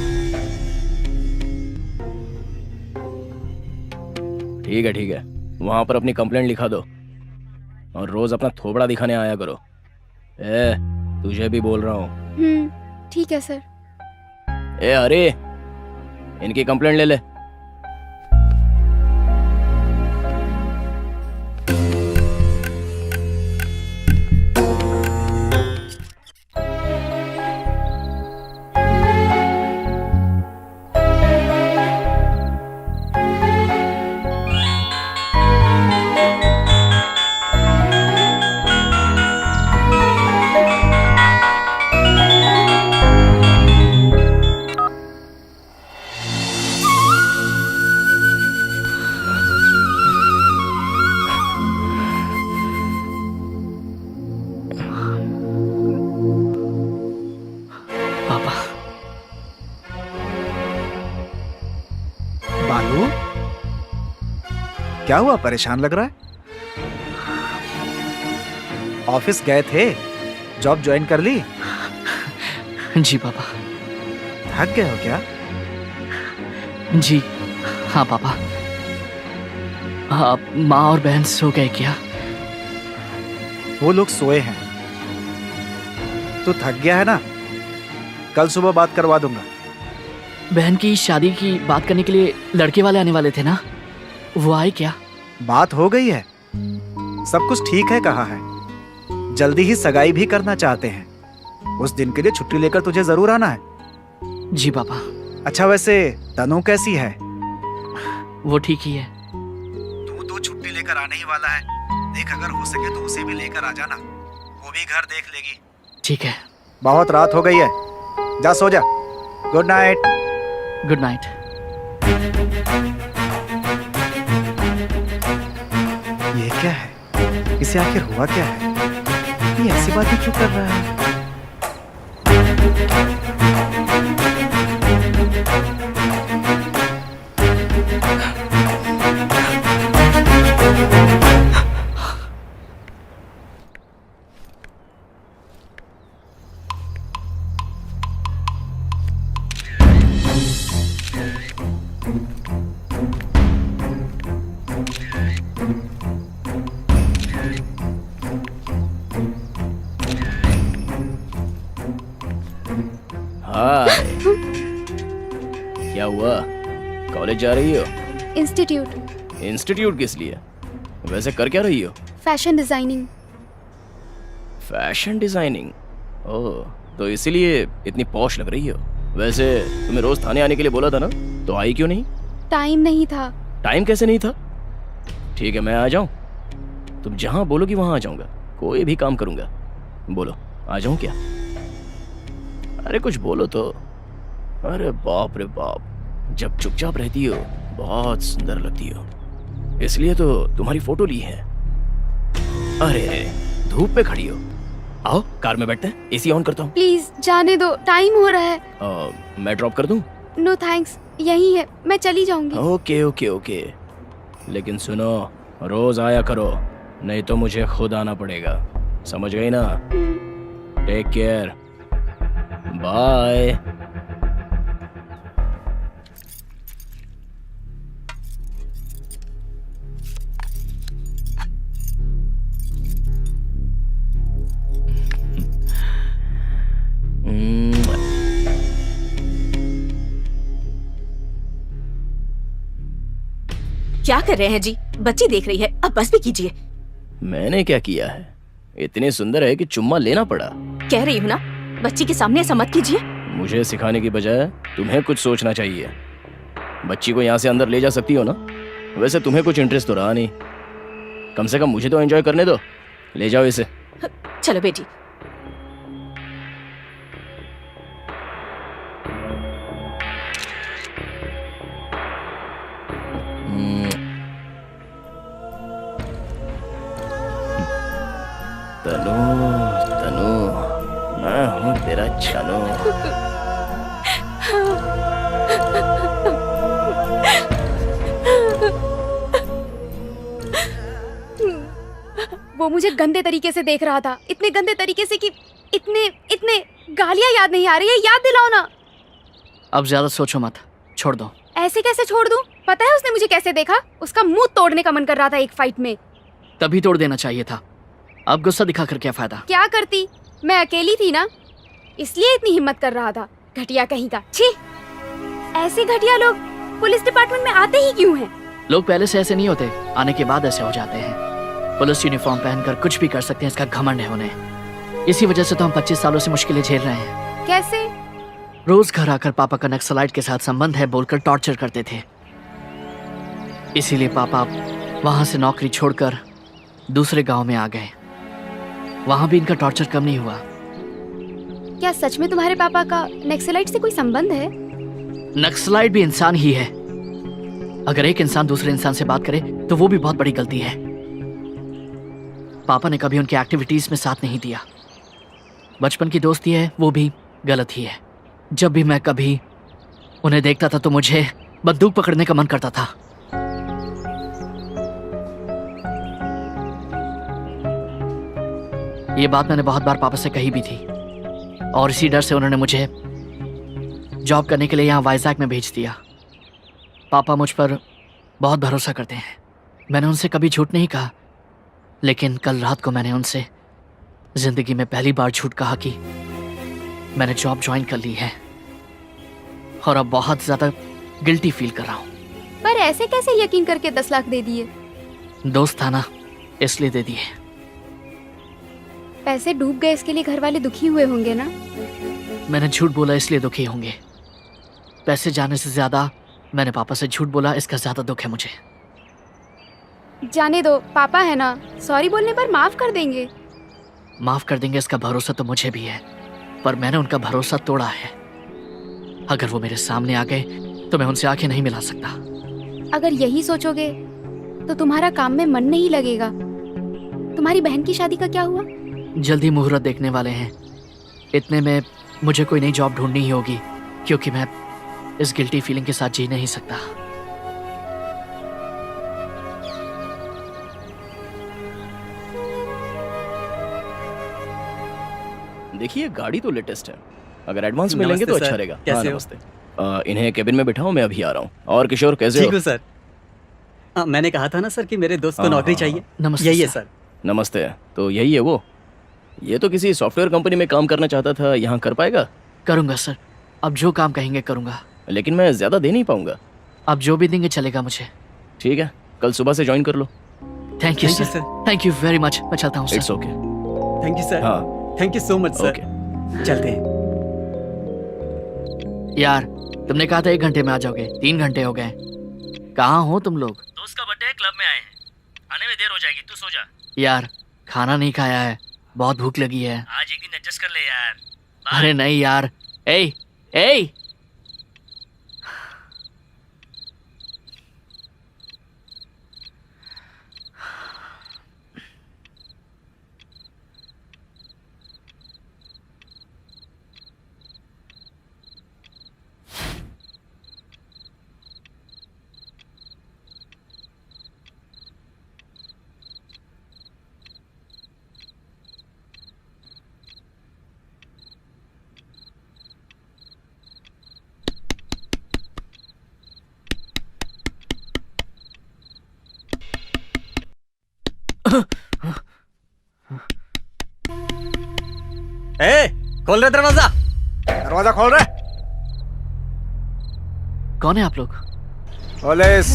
ठीक है, वहां पर अपनी कंप्लेंट लिखा दो और रोज अपना थोबड़ा दिखाने आया करो। तुझे भी बोल रहा हूँ। ठीक है सर। अरे इनकी कंप्लेंट ले ले। बालू, क्या हुआ? परेशान लग रहा है। ऑफिस गए थे, जॉब ज्वाइन कर ली? जी पापा। थक गए हो क्या? जी हाँ पापा। आप माँ और बहन सो गए क्या? वो लोग सोए हैं। तू थक गया है ना? कल सुबह बात करवा दूंगा। बहन की शादी की बात करने के लिए लड़के वाले आने वाले थे ना, वो आए क्या? बात हो गई है, सब कुछ ठीक है। कहा है जल्दी ही सगाई भी करना चाहते हैं। उस दिन के लिए छुट्टी लेकर तुझे जरूर आना है। जी पापा। अच्छा वैसे तनु कैसी है? वो ठीक ही है। तू तो छुट्टी लेकर आने ही वाला है। देख अगर हो सके तो उसे भी लेकर आ जाना, वो भी घर देख लेगी। ठीक है। बहुत रात हो गई है, जा सो जा। Good night. Good night. ये क्या है? इसे आखिर हुआ क्या है? ये ऐसी बातें क्यों कर रहा है? हाय। क्या हुआ, कॉलेज जा रही हो? इंस्टीट्यूट। इंस्टीट्यूट किस लिए? वैसे कर क्या रही हो? Fashion designing. Fashion designing? Oh, तो इसीलिए इतनी पॉश लग रही हो। वैसे तुम्हें रोज थाने आने के लिए बोला था ना, तो आई क्यों नहीं? टाइम नहीं था। टाइम कैसे नहीं था? ठीक है, मैं आ जाऊं? तुम जहां बोलोगी वहां आ जाऊंगा, कोई भी काम करूंगा। बोलो, आ जाऊं क्या? अरे कुछ बोलो तो। अरे बाप रे बाप, जब चुपचाप रहती हो बहुत सुंदर लगती हो, इसलिए तो तुम्हारी फोटो ली है। अरे धूप पे खड़ी हो, आओ कार में बैठते हैं, एसी ऑन करता हूँ। प्लीज जाने दो, टाइम हो रहा है। मैं ड्रॉप कर दूं? नो थैंक्स, यही है, मैं चली जाऊंगी। ओके ओके ओके, लेकिन सुनो, रोज आया करो, नहीं तो मुझे खुद आना पड़ेगा, समझ गई ना? Take care, bye. क्या कर रहे हैं जी? बच्ची देख रही है, अब बस भी कीजिए। मैंने क्या किया है? इतनी सुंदर है कि चुम्मा लेना पड़ा। कह रही हूँ ना, बच्ची के सामने ऐसा मत कीजिए। मुझे सिखाने की बजाय तुम्हें कुछ सोचना चाहिए। बच्ची को यहाँ से अंदर ले जा सकती हो ना? वैसे तुम्हें कुछ इंटरेस्ट तो रहा नहीं, कम से कम मुझे तो एंजॉय करने दो। ले जाओ इसे। चलो बेटी। तनु तनु, मैं हूँ तेरा चनो। वो मुझे गंदे तरीके से देख रहा था, इतने गंदे तरीके से कि इतने इतने गालियां याद नहीं आ रही है। याद दिलाओ ना। अब ज्यादा सोचो मत, छोड़ दो। ऐसे कैसे छोड़ दूं? पता है उसने मुझे कैसे देखा? उसका मुंह तोड़ने का मन कर रहा था एक फाइट में। तभी तोड़ देना चाहिए था, अब गुस्सा दिखाकर क्या फायदा? क्या करती, मैं अकेली थी ना, इसलिए इतनी हिम्मत कर रहा था। घटिया कहीं का। छी, ऐसे घटिया लोग पुलिस डिपार्टमेंट में आते ही क्यों हैं? लोग पहले से ऐसे नहीं होते, आने के बाद ऐसे हो जाते हैं। पुलिस यूनिफॉर्म पहनकर कुछ भी कर सकते हैं, इसका घमंड है उन्हें। इसी वजह से तो हम 25 सालों से मुश्किलें झेल रहे हैं। कैसे? रोज घर आकर पापा का नक्सलाइट के साथ संबंध है बोलकर टॉर्चर करते थे। इसीलिए पापा वहां से नौकरी छोड़कर दूसरे गांव में आ गए। वहां भी इनका टॉर्चर कम नहीं हुआ। क्या सच में तुम्हारे पापा का नक्सलाइट से कोई संबंध है? नक्सलाइट भी इंसान ही है। अगर एक इंसान दूसरे इंसान से बात करे तो वो भी बहुत बड़ी गलती है। पापा ने कभी उनकी एक्टिविटीज में साथ नहीं दिया। बचपन की दोस्ती है, वो भी गलत ही है। जब भी मैं कभी उन्हें देखता था तो मुझे बंदूक पकड़ने का मन करता था। ये बात मैंने बहुत बार पापा से कही भी थी, और इसी डर से उन्होंने मुझे जॉब करने के लिए यहाँ वाइजैक में भेज दिया। पापा मुझ पर बहुत भरोसा करते हैं। मैंने उनसे कभी झूठ नहीं कहा, लेकिन कल रात को मैंने उनसे जिंदगी में पहली बार झूठ कहा कि मैंने जॉब ज्वाइन कर ली है, और अब बहुत ज्यादा गिल्टी फील कर रहा हूँ। पर ऐसे कैसे यकीन करके 10 लाख दे दिए? दोस्त था ना, इसलिए दे दिए। पैसे डूब गए, इसके लिए घर वाले दुखी हुए होंगे ना? मैंने झूठ बोला इसलिए दुखी होंगे। पैसे जाने से ज्यादा मैंने पापा से झूठ बोला, इसका ज्यादा दुख है मुझे। जाने दो, पापा है ना, सॉरी बोलने पर माफ कर देंगे। माफ कर देंगे इसका भरोसा तो मुझे भी है, पर मैंने उनका भरोसा तोड़ा है। अगर वो मेरे सामने आ गए तो मैं उनसे आंखें नहीं मिला सकता। अगर यही सोचोगे तो तुम्हारा काम में मन नहीं लगेगा। तुम्हारी बहन की शादी का क्या हुआ? जल्दी मुहूर्त देखने वाले हैं। इतने में मुझे कोई नई जॉब ढूंढनी ही होगी, क्योंकि मैं इस गिल्टी फीलिंग के साथ जी नहीं सकता। देखिए गाड़ी तो लेटेस्ट है, अगर एडवांस में लेंगे तो नमस्ते अच्छा सर, रहेगा। कैसे हाँ, हो? नमस्ते। इन्हें केबिन में बिठाओ, मैं अभी आ रहा हूँ। और किशोर कैसे ठीक हो? हूँ सर। मैंने कहा था ना सर कि मेरे दोस्त को हाँ, नौकरी हाँ, चाहिए। नमस्ते यही है सर। सर। नमस्ते। तो यही है वो? ये तो किसी सॉफ्टवेयर कंपनी में काम करना चाहता था, यहाँ कर पाएगा? करूंगा सर। अब जो काम कहेंगे करूँगा। लेकिन मैं ज्यादा दे नहीं पाऊंगा। अब जो भी देंगे चलेगा मुझे। ठीक है, कल सुबह से ज्वाइन कर लो। Thank you sir, thank you very much. मैं चलता हूँ sir. It's okay. Thank you sir. हाँ thank you so much sir. Okay. चलते हैं। यार तुमने कहा था 1 घंटे में आ जाओगे, 3 घंटे हो गए। कहाँ हो तुम लोग? दोस्त का बर्थडे है, क्लब में आए हैं, आने में देर हो जाएगी, तू सो जा। यार खाना नहीं खाया है, बहुत भूख लगी है। आज एक दिन एडजस्ट कर ले यार। अरे नहीं यार। ए ए ए, खोल रहे दरवाजा। दरवाजा खोल रहे। कौन है आप लोग? पुलिस।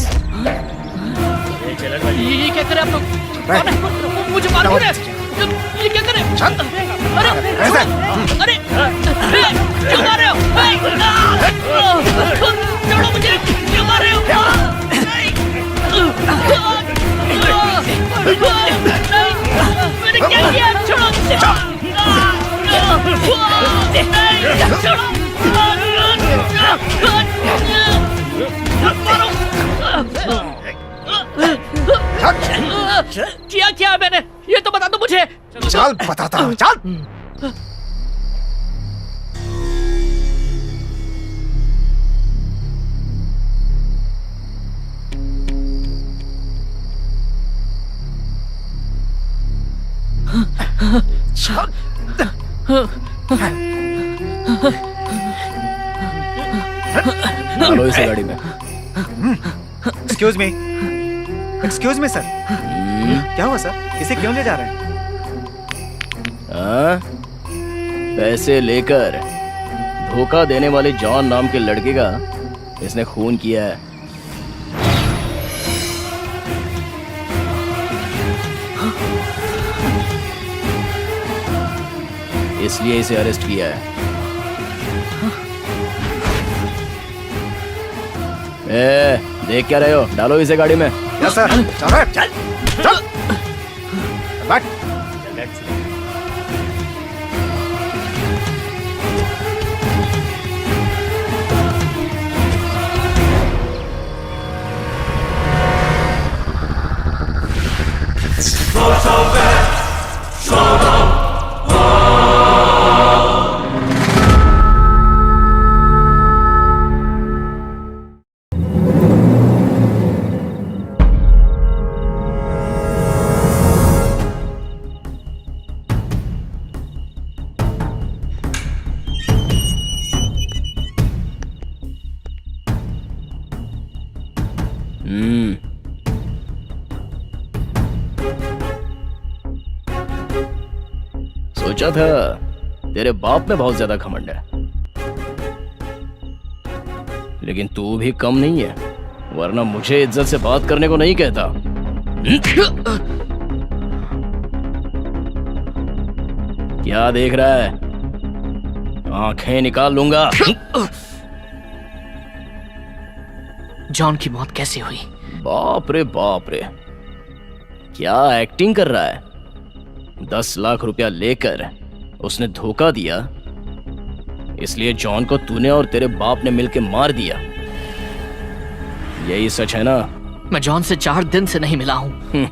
ये क्या करे आप लोग? कौन है? मुझे मार क्यों रहे? ये क्या करे? अरे अरे क्यों मार रहे हो? छोड़ो मुझे, क्यों मार रहे हो? मैंने क्या किया? छोड़ो मुझे। किया क्या मैंने? ये तो बता दो मुझे। चल बताता हूँ, चल। डालो इसे गाड़ी में। Excuse me sir. क्या हुआ सर? इसे क्यों ले जा रहे हैं? पैसे लेकर धोखा देने वाले जॉन नाम के लड़के का इसने खून किया है। इसलिए इसे अरेस्ट किया है। देख क्या रहे हो? डालो इसे गाड़ी में। Yes sir. चल चल चल बैठ। सोचा था तेरे बाप में बहुत ज्यादा घमंड है, लेकिन तू भी कम नहीं है, वरना मुझे इज्जत से बात करने को नहीं कहता। क्या देख रहा है? आंखें निकाल लूंगा। जॉन की मौत कैसे हुई? बाप रे, क्या एक्टिंग कर रहा है? 10 लाख रुपया लेकर उसने धोखा दिया, इसलिए जॉन को तूने और तेरे बाप ने मिलकर मार दिया। यही सच है ना? मैं जॉन से 4 दिन से नहीं मिला हूं।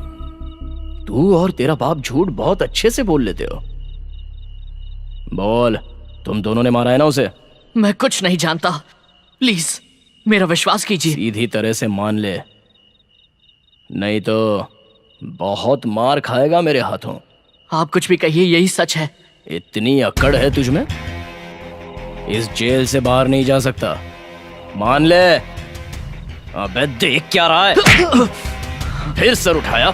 तू और तेरा बाप झूठ बहुत अच्छे से बोल लेते हो। बोल, तुम दोनों ने मारा है ना उसे? मैं कुछ नहीं जानता, प्लीज मेरा विश्वास कीजिए। सीधी तरह से मान ले, नहीं तो बहुत मार खाएगा मेरे हाथों। आप कुछ भी कहिए, यही सच है। इतनी अकड़ है तुझमें? इस जेल से बाहर नहीं जा सकता, मान ले। अबे देख क्या रहा है? फिर सर उठाया।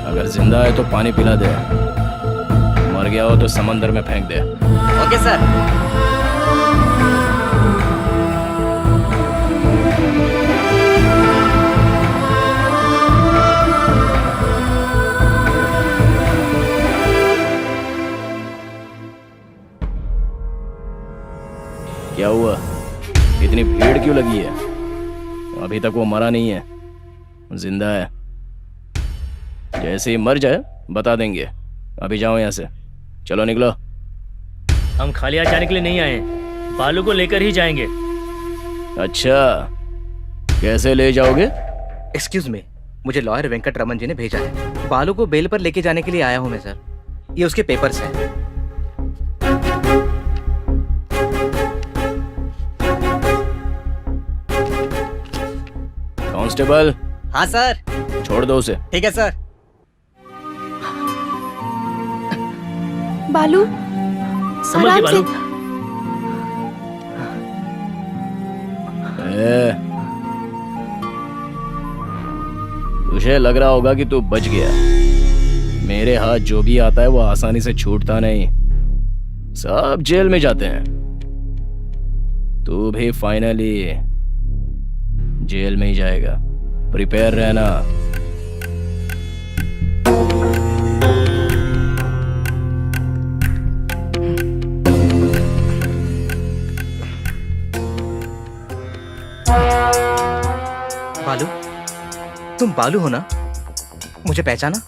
अगर जिंदा है तो पानी पिला दे, मर गया हो तो समंदर में फेंक दे। Okay sir. क्या हुआ, इतनी भीड़ क्यों लगी है? अभी तक वो मरा नहीं है, जिंदा है। जैसे ही मर जाए बता देंगे। अभी जाओ यहाँ से, चलो निकलो। हम खाली हाथ जाने के लिए नहीं आए हैं, बालू को लेकर ही जाएंगे। अच्छा, कैसे ले जाओगे? एक्सक्यूज मी, मुझे लॉयर वेंकट रमन जी ने भेजा है। बालू को बेल पर लेके जाने के लिए आया हूँ मैं सर। ये उसके पेपर्स हैं। कांस्टेबल, हाँ सर। छोड़ दो उसे। ठीक है सर। बालू संभल के आराम बालू। से। तुझे लग रहा होगा कि तू बच गया। मेरे हाथ जो भी आता है वो आसानी से छूटता नहीं, सब जेल में जाते हैं। तू भी फाइनली जेल में ही जाएगा, प्रिपेयर रहना। बालू, तुम बालू हो ना? मुझे पहचाना?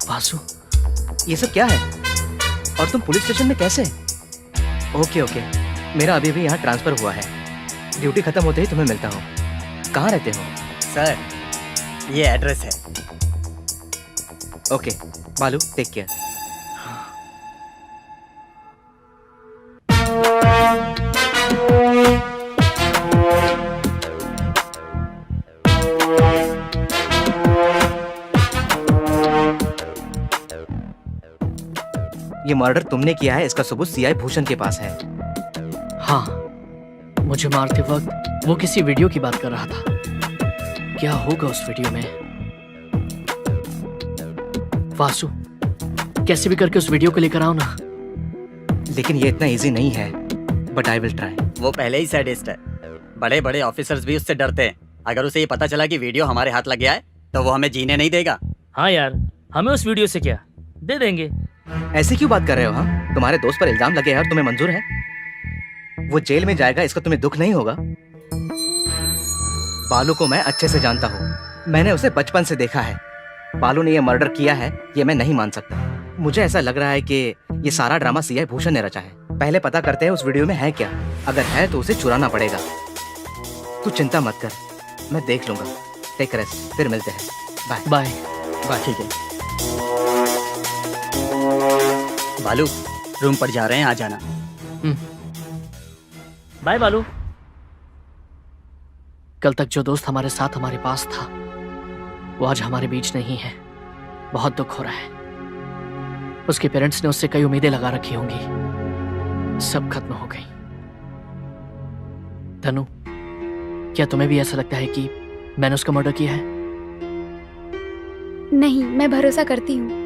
वासु, ये सब क्या है? और तुम पुलिस स्टेशन में कैसे? ओके ओके, मेरा अभी भी यहाँ ट्रांसफर हुआ है। ड्यूटी खत्म होते ही तुम्हें मिलता हूँ। कहाँ रहते हो? सर, ये एड्रेस है। ओके बालू, टेक केयर। ये मर्डर तुमने किया है, इसका सबूत सीआई भूषण के पास है। हाँ, मुझे मारते वक्त वो किसी वीडियो की बात कर रहा था। क्या होगा उस वीडियो में? वासु, कैसे भी करके उस वीडियो को लेकर आओ ना। लेकिन ये इतना इजी नहीं है, बट आई विल ट्राई। वो पहले ही सैडिस्ट है। बड़े बड़े ऑफिसर्स भी उससे डरते हैं। अगर उसे ये पता चला कि वीडियो हमारे हाथ लग गया है तो वो हमें जीने नहीं देगा। हाँ यार, हमें उस वीडियो से क्या, दे देंगे। ऐसे क्यों बात कर रहे हो? हाँ, तुम्हारे दोस्त पर इल्जाम लगे हैं और तुम्हें मंजूर है? वो जेल में जाएगा, इसका तुम्हें दुख नहीं होगा? बालू को मैं अच्छे से जानता हूँ, मैंने उसे बचपन से देखा है। बालू ने ये मर्डर किया है, ये मैं नहीं मान सकता। मुझे ऐसा लग रहा है कि ये सारा ड्रामा सीआई भूषण ने रचा है। पहले पता करते हैं उस वीडियो में है क्या। अगर है तो उसे चुराना पड़ेगा। तू चिंता मत कर, मैं देख लूंगा। टेक रेस्ट, फिर मिलते हैं। Bye bye. बाय। ठीक है। बालू, रूम पर जा रहे हैं, आ जाना। बाय बालू। कल तक जो दोस्त हमारे साथ हमारे पास था वो आज हमारे बीच नहीं है। बहुत दुख हो रहा है। उसके पेरेंट्स ने उससे कई उम्मीदें लगा रखी होंगी, सब खत्म हो गई। तनु, क्या तुम्हें भी ऐसा लगता है कि मैंने उसका मर्डर किया है? नहीं, मैं भरोसा करती हूँ।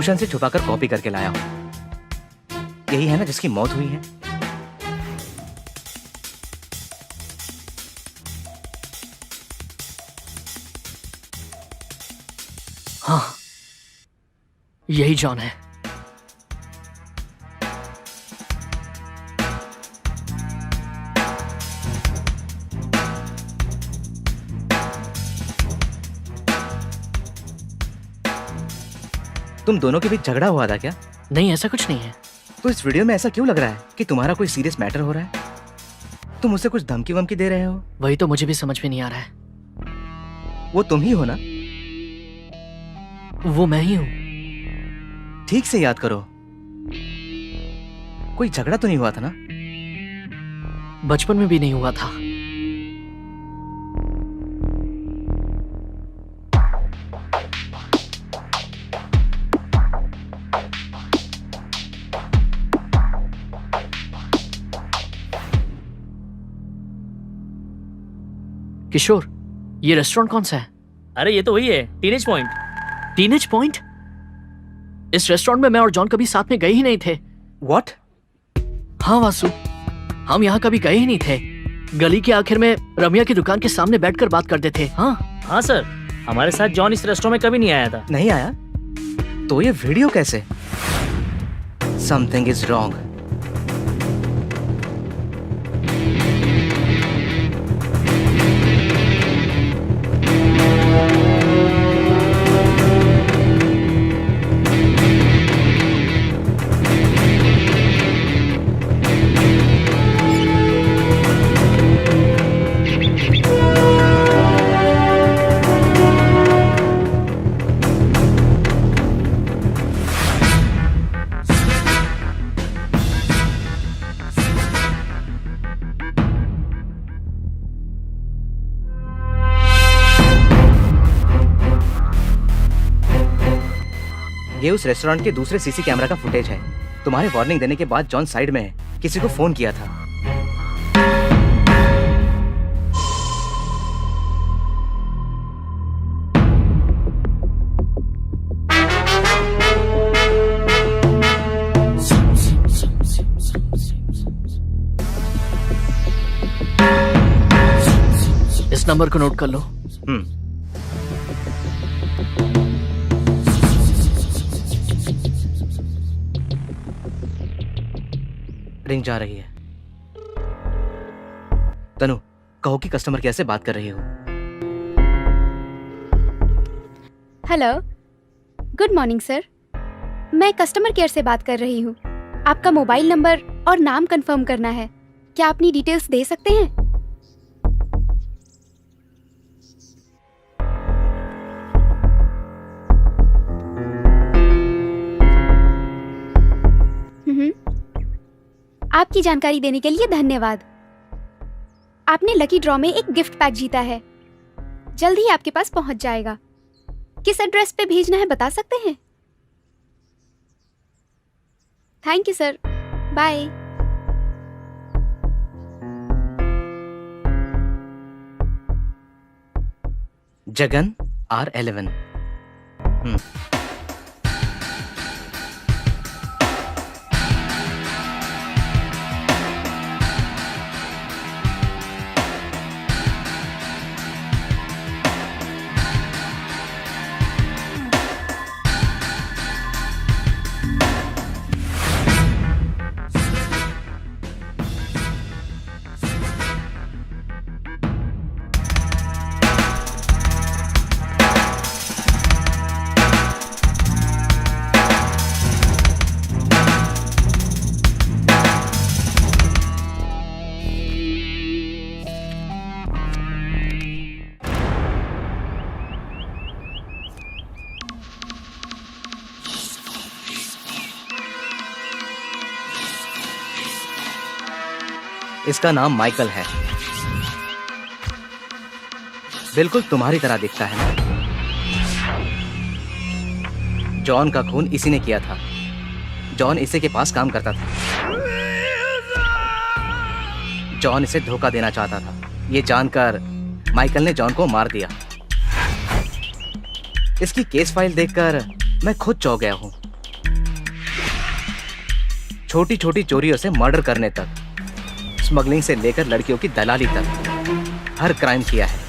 भूषण से छुपाकर कॉपी करके लाया हूं। यही है ना जिसकी मौत हुई है? हाँ, यही जॉन है। तुम दोनों के बीच झगड़ा हुआ था क्या? नहीं, ऐसा कुछ नहीं है। तो इस वीडियो में ऐसा क्यों लग रहा है कि तुम्हारा कोई सीरियस मैटर हो रहा है? तुम उसे कुछ धमकी वमकी दे रहे हो? वही तो मुझे भी समझ में नहीं आ रहा है। वो तुम ही हो ना? वो मैं ही हूं। ठीक से याद करो, कोई झगड़ा तो नहीं हुआ था ना? बचपन में भी नहीं हुआ था। किशोर, ये रेस्टोरेंट कौन सा है? अरे ये तो वही है, टीनेज पॉइंट। Teenage point? इस रेस्टोरेंट में मैं और जॉन कभी साथ में गए ही नहीं थे। What? हाँ वासु, हम यहाँ कभी गए ही नहीं थे। गली के आखिर में रम्या की दुकान के सामने बैठकर बात करते थे। हाँ सर, हमारे साथ जॉन इस रेस्टोरेंट में कभी नहीं आया था। नहीं आया? तो ये वीडियो कैसे? Something is wrong. ये उस रेस्टोरेंट के दूसरे सीसी कैमरा का फुटेज है। तुम्हारे वार्निंग देने के बाद जॉन साइड में है, किसी को फोन किया था। इस नंबर को नोट कर लो। रिंग जा रही है। तनु, कहो कि कस्टमर केयर से बात कर रही हो। Hello, good morning sir. मैं कस्टमर केयर से बात कर रही हूँ। आपका मोबाइल नंबर और नाम कंफर्म करना है। क्या अपनी डिटेल्स दे सकते हैं? आपकी जानकारी देने के लिए धन्यवाद। आपने लकी ड्रॉ में एक गिफ्ट पैक जीता है। जल्द ही आपके पास पहुंच जाएगा। किस एड्रेस पे भेजना है बता सकते हैं? Thank you sir, bye. Jagan R11। इसका नाम माइकल है। बिल्कुल तुम्हारी तरह दिखता है ना? जॉन का खून इसी ने किया था। जॉन इसी के पास काम करता था। जॉन इसे धोखा देना चाहता था। ये जानकर माइकल ने जॉन को मार दिया। इसकी केस फाइल देखकर मैं खुद चौंक गया हूं। छोटी छोटी चोरियों से मर्डर करने तक, स्मगलिंग से लेकर लड़कियों की दलाली तक हर क्राइम किया है।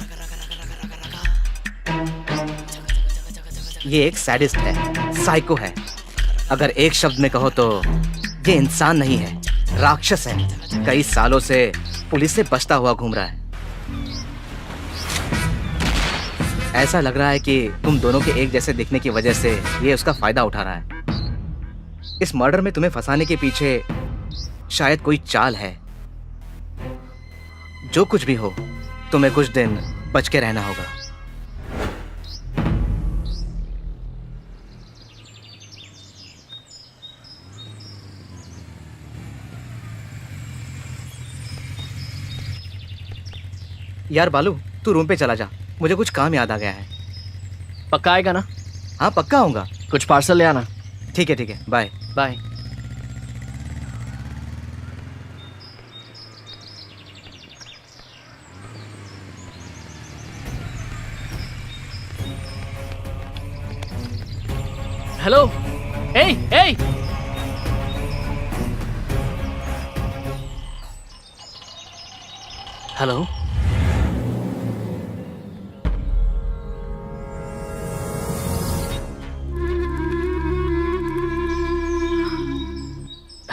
ये एक सैडिस्ट है, साइको है। अगर एक शब्द में कहो तो ये इंसान नहीं है, राक्षस है। कई सालों से पुलिस से बचता हुआ घूम रहा है। ऐसा लग रहा है कि तुम दोनों के एक जैसे दिखने की वजह से ये उसका फायदा उठा रहा है। इस मर्डर में तुम्हें फंसाने के पीछे शायद कोई चाल है। जो कुछ भी हो, तुम्हें कुछ दिन बच के रहना होगा। यार बालू, तू रूम पे चला जा, मुझे कुछ काम याद आ गया है। पक्का आएगा ना? हाँ पक्का आऊंगा। कुछ पार्सल ले आना। ठीक है बाय बाय। हेलो, ए ए hello,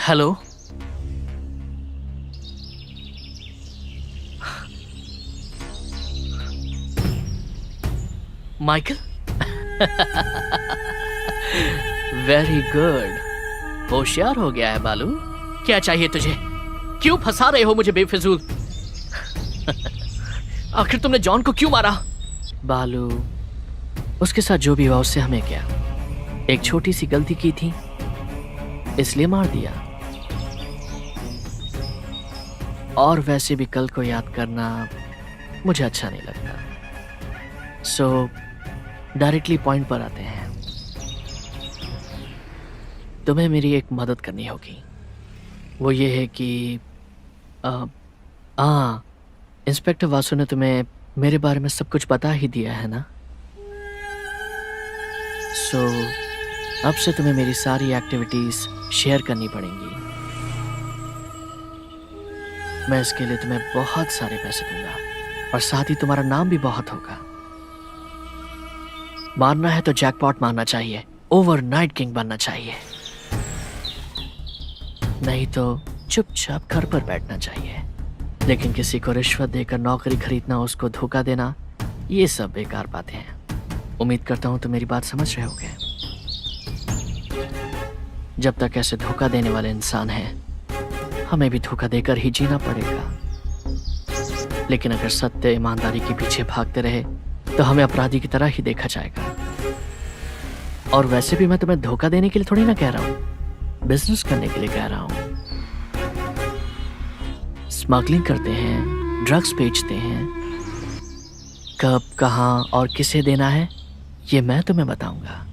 hello, Michael. Very good, होशियार हो गया है बालू। क्या चाहिए तुझे? क्यों फंसा रहे हो मुझे बेफिजूल? आखिर तुमने जॉन को क्यों मारा? बालू, उसके साथ जो भी हुआ उससे हमें क्या? एक छोटी सी गलती की थी इसलिए मार दिया। और वैसे भी कल को याद करना मुझे अच्छा नहीं लगता। सो डायरेक्टली पॉइंट पर आते हैं। तुम्हें मेरी एक मदद करनी होगी। वो ये है कि इंस्पेक्टर वासु ने तुम्हें मेरे बारे में सब कुछ बता ही दिया है ना? सो अब से तुम्हें मेरी सारी एक्टिविटीज शेयर करनी पड़ेंगी। मैं इसके लिए तुम्हें बहुत सारे पैसे दूंगा और साथ ही तुम्हारा नाम भी बहुत होगा। मारना है तो जैकपॉट मारना चाहिए, ओवरनाइट किंग बनना चाहिए, नहीं तो चुपचाप घर पर बैठना चाहिए। लेकिन किसी को रिश्वत देकर नौकरी खरीदना, उसको धोखा देना, ये सब बेकार बातें हैं। उम्मीद करता हूं तुम मेरी बात समझ रहे होगे। जब तक ऐसे धोखा देने वाले इंसान हैं, हमें भी धोखा देकर ही जीना पड़ेगा। लेकिन अगर सत्य ईमानदारी के पीछे भागते रहे तो हमें अपराधी की तरह ही देखा जाएगा। और वैसे भी मैं तुम्हें धोखा देने के लिए थोड़ी ना कह रहा हूं, बिजनेस करने के लिए कह रहा हूं। स्मगलिंग करते हैं, ड्रग्स बेचते हैं, कब, कहां और किसे देना है ये मैं तुम्हें बताऊंगा।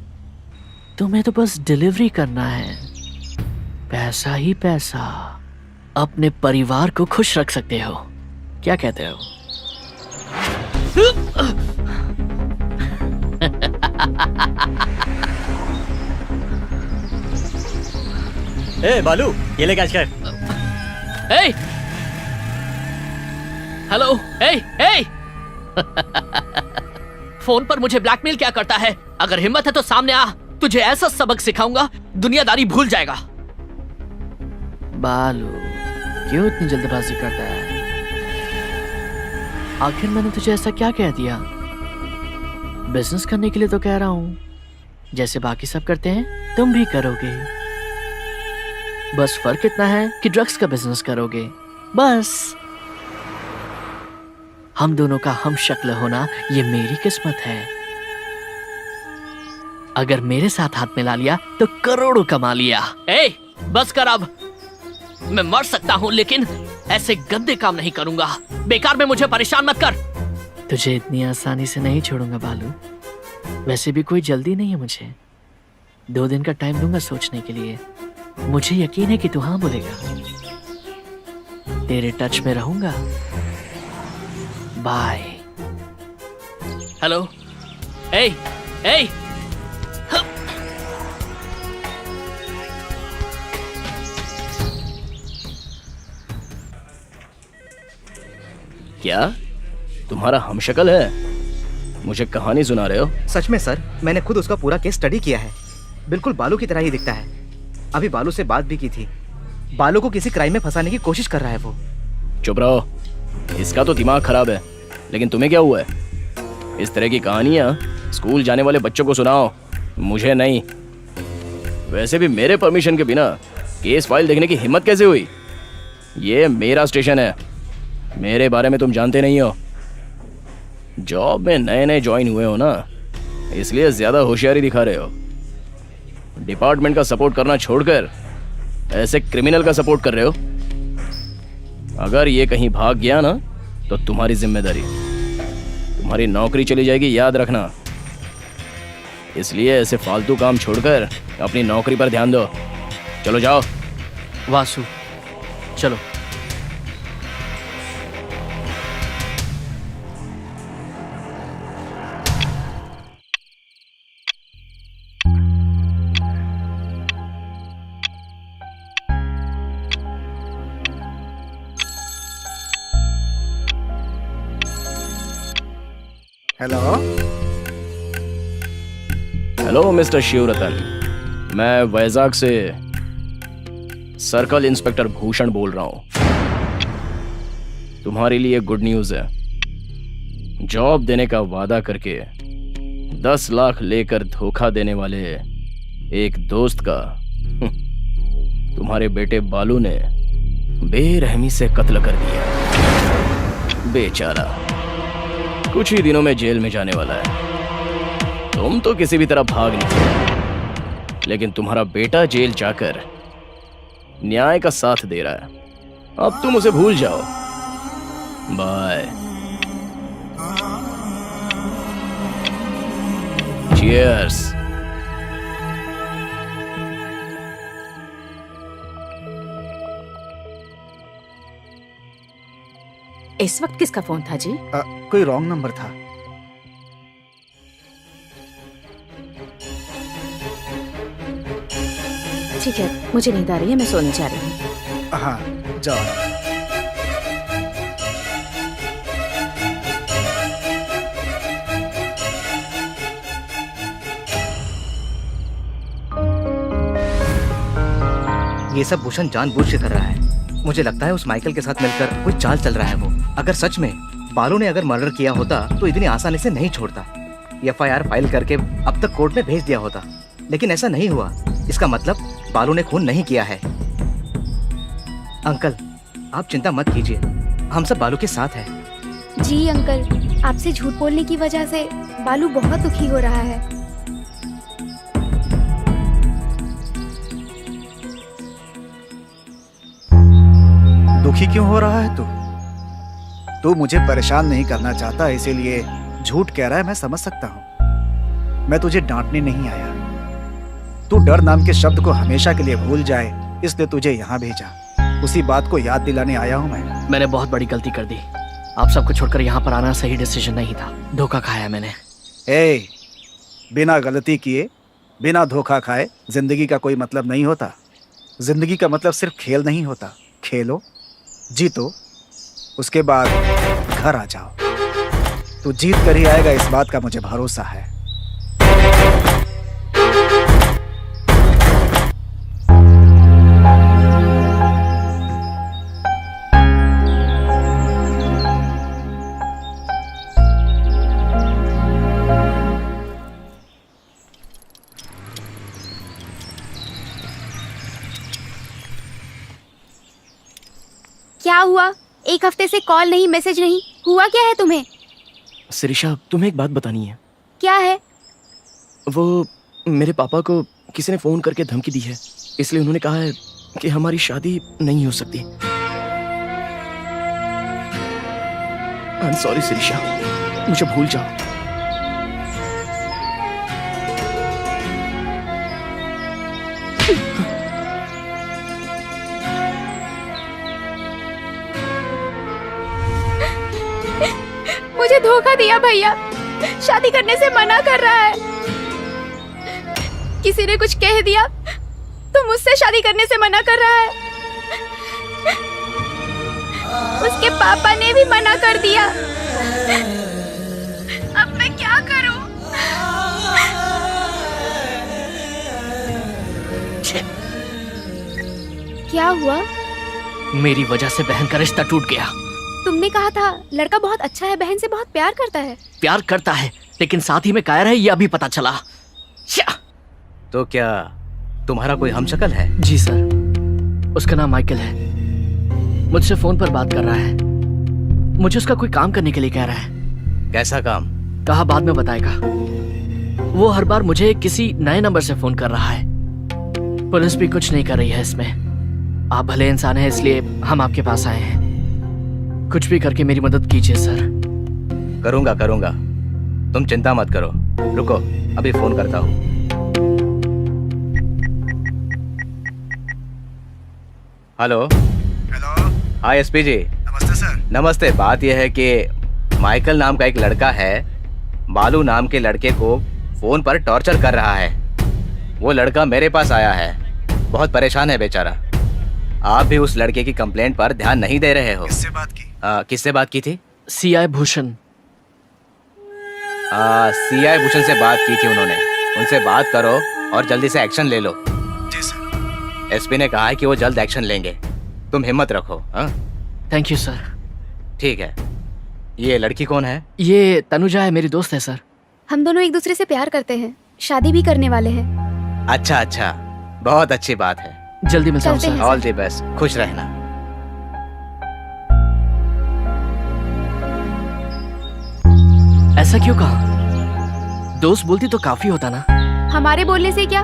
तुम्हें तो बस डिलीवरी करना है, पैसा ही पैसा। अपने परिवार को खुश रख सकते हो, क्या कहते हो? ए बालू, ये ले कैच कर। ए हेलो, ए फोन पर मुझे ब्लैकमेल क्या करता है? अगर हिम्मत है तो सामने आ, तुझे ऐसा सबक सिखाऊंगा दुनियादारी भूल जाएगा। बालू, क्यों इतनी जल्दबाजी करता है? आखिर मैंने तुझे ऐसा क्या कह दिया? बिजनेस करने के लिए तो कह रहा हूं, जैसे बाकी सब करते हैं तुम भी करोगे। बस फर्क इतना है कि ड्रग्स का बिजनेस करोगे, बस। हम दोनों का हम शक्ल होना ये मेरी किस्मत है। अगर मेरे साथ हाथ मिला लिया तो करोड़ों कमा लिया। ए, बस कर अब। मैं मर सकता हूं लेकिन ऐसे गंदे काम नहीं करूंगा। बेकार में मुझे परेशान मत कर। तुझे इतनी आसानी से नहीं छोड़ूंगा बालू। वैसे भी कोई जल्दी नहीं है मुझे। 2 दिन का टाइम दूंगा सोचने के लिए। मुझे यकीन है कि तू हाँ बोलेगा। तेरे टच में रहूंगा। बाय। हेलो, ए क्या तुम्हारा हमशक्ल है? मुझे कहानी सुना रहे हो? सच में सर, मैंने खुद उसका पूरा केस स्टडी किया है। बिल्कुल बालू की तरह ही दिखता है। अभी बालू से बात भी की थी। बालू को किसी क्राइम में फंसाने की कोशिश कर रहा है वो। चुप रहो, इसका तो दिमाग खराब है। लेकिन तुम्हें क्या हुआ है? इस तरह की कहानियां स्कूल जाने वाले बच्चों को सुनाओ, मुझे नहीं। वैसे भी मेरे परमिशन के बिना केस फाइल देखने की हिम्मत कैसे हुई? ये मेरा स्टेशन है, मेरे बारे में तुम जानते नहीं हो। जॉब में नए नए ज्वाइन हुए हो ना, इसलिए ज्यादा होशियारी दिखा रहे हो। डिपार्टमेंट का सपोर्ट करना छोड़कर ऐसे क्रिमिनल का सपोर्ट कर रहे हो। अगर ये कहीं भाग गया ना तो तुम्हारी जिम्मेदारी, तुम्हारी नौकरी चली जाएगी, याद रखना। इसलिए ऐसे फालतू काम छोड़कर अपनी नौकरी पर ध्यान दो। चलो जाओ। वासु, चलो। हेलो हेलो मिस्टर शिवरतन, मैं वैजाग से सर्कल इंस्पेक्टर भूषण बोल रहा हूं। तुम्हारे लिए गुड न्यूज है। जॉब देने का वादा करके 10 लाख लेकर धोखा देने वाले एक दोस्त का तुम्हारे बेटे बालू ने बेरहमी से कत्ल कर दिया। बेचारा कुछ ही दिनों में जेल में जाने वाला है। तुम तो किसी भी तरह भाग निकले, लेकिन तुम्हारा बेटा जेल जाकर न्याय का साथ दे रहा है। अब तुम उसे भूल जाओ। बाय। चीयर्स। इस वक्त किसका फोन था जी? कोई रॉन्ग नंबर था। ठीक है, मुझे नींद आ रही है, मैं सोने जा रही हूँ। हाँ, जाओ। ये सब भूषण जानबूझ के कर रहा है। मुझे लगता है उस माइकल के साथ मिलकर कोई चाल चल रहा है वो। अगर सच में बालू ने अगर मर्डर किया होता तो इतनी आसानी से नहीं छोड़ता। एफआईआर फाइल करके अब तक कोर्ट में भेज दिया होता, लेकिन ऐसा नहीं हुआ। इसका मतलब बालू ने खून नहीं किया है। अंकल, आप चिंता मत कीजिए, हम सब बालू के साथ हैं। जी अंकल, आपसे झूठ बोलने की वजह से बालू बहुत दुखी हो रहा है। दुखी क्यों हो रहा है तू? तू मुझे परेशान नहीं करना चाहता, इसीलिए झूठ कह रहा है, मैं समझ सकता हूँ। मैं तुझे डांटने नहीं आया। तू डर नाम के शब्द को हमेशा के लिए भूल जाए, इसलिए तुझे यहाँ भेजा। उसी बात को याद दिलाने आया हूँ मैं। मैंने बहुत बड़ी गलती कर दी। आप सबको छोड़कर यहाँ पर आना सही डिसीजन नहीं था। धोखा खाया मैंने। बिना गलती किए, बिना धोखा खाए जिंदगी का कोई मतलब नहीं होता। जिंदगी का मतलब सिर्फ खेल नहीं होता। खेलो, जीतो, उसके बाद घर आ जाओ। तू जीत कर ही आएगा, इस बात का मुझे भरोसा है। क्या हुआ? एक हफ्ते से कॉल नहीं, मैसेज नहीं, हुआ क्या है तुम्हें? शिरीषा, तुम्हें एक बात बतानी है। क्या है? वो मेरे पापा को किसी ने फोन करके धमकी दी है, इसलिए उन्होंने कहा है कि हमारी शादी नहीं हो सकती। आई एम सॉरी शिरीषा, मुझे भूल जाओ। मुझे धोखा दिया भैया, शादी करने से मना कर रहा है। किसी ने कुछ कह दिया तो मुझसे शादी करने से मना कर रहा है। उसके पापा ने भी मना कर दिया। अब मैं क्या करूं? क्या हुआ? मेरी वजह से बहन का रिश्ता टूट गया। तुमने कहा था लड़का बहुत अच्छा है, बहन से बहुत प्यार करता है। प्यार करता है लेकिन साथ ही में कायर है, ये अभी पता चला। तो क्या तुम्हारा कोई हमशक्ल है? जी सर, उसका नाम माइकल है। मुझसे फोन पर बात कर रहा है। मुझे उसका कोई काम करने के लिए कह रहा है। कैसा काम? कहा बाद में बताएगा। वो हर बार मुझे किसी नए नंबर से फोन कर रहा है। पुलिस भी कुछ नहीं कर रही है इसमें। आप भले इंसान हैं इसलिए हम आपके पास आए हैं। कुछ भी करके मेरी मदद कीजिए सर। करूंगा करूंगा, तुम चिंता मत करो। रुको, अभी फोन करता हूँ। हेलो। हेलो। हाय एसपी जी। नमस्ते सर। नमस्ते। बात यह है कि माइकल नाम का एक लड़का है, बालू नाम के लड़के को फोन पर टॉर्चर कर रहा है। वो लड़का मेरे पास आया है, बहुत परेशान है बेचारा। आप भी उस लड़के की कंप्लेंट पर ध्यान नहीं दे रहे हो। किससे बात की? किससे बात की थी? सीआई भूषण। सीआई भूषण से बात की थी उन्होंने। उनसे बात करो और जल्दी से एक्शन ले लो। जी सर। एसपी ने कहा है कि वो जल्द एक्शन लेंगे, तुम हिम्मत रखो। Thank you sir. ठीक है। ये लड़की कौन है? ये तनुजा है, मेरी दोस्त है सर। हम दोनों एक दूसरे से प्यार करते हैं, शादी भी करने वाले हैं। अच्छा अच्छा, बहुत अच्छी बात है। जल्दी मिलता हूँ चलते सर। हैं। ऑल द बेस्ट, खुश रहना। ऐसा क्यों कहा? दोस्त बोलती तो काफी होता ना। हमारे बोलने से क्या,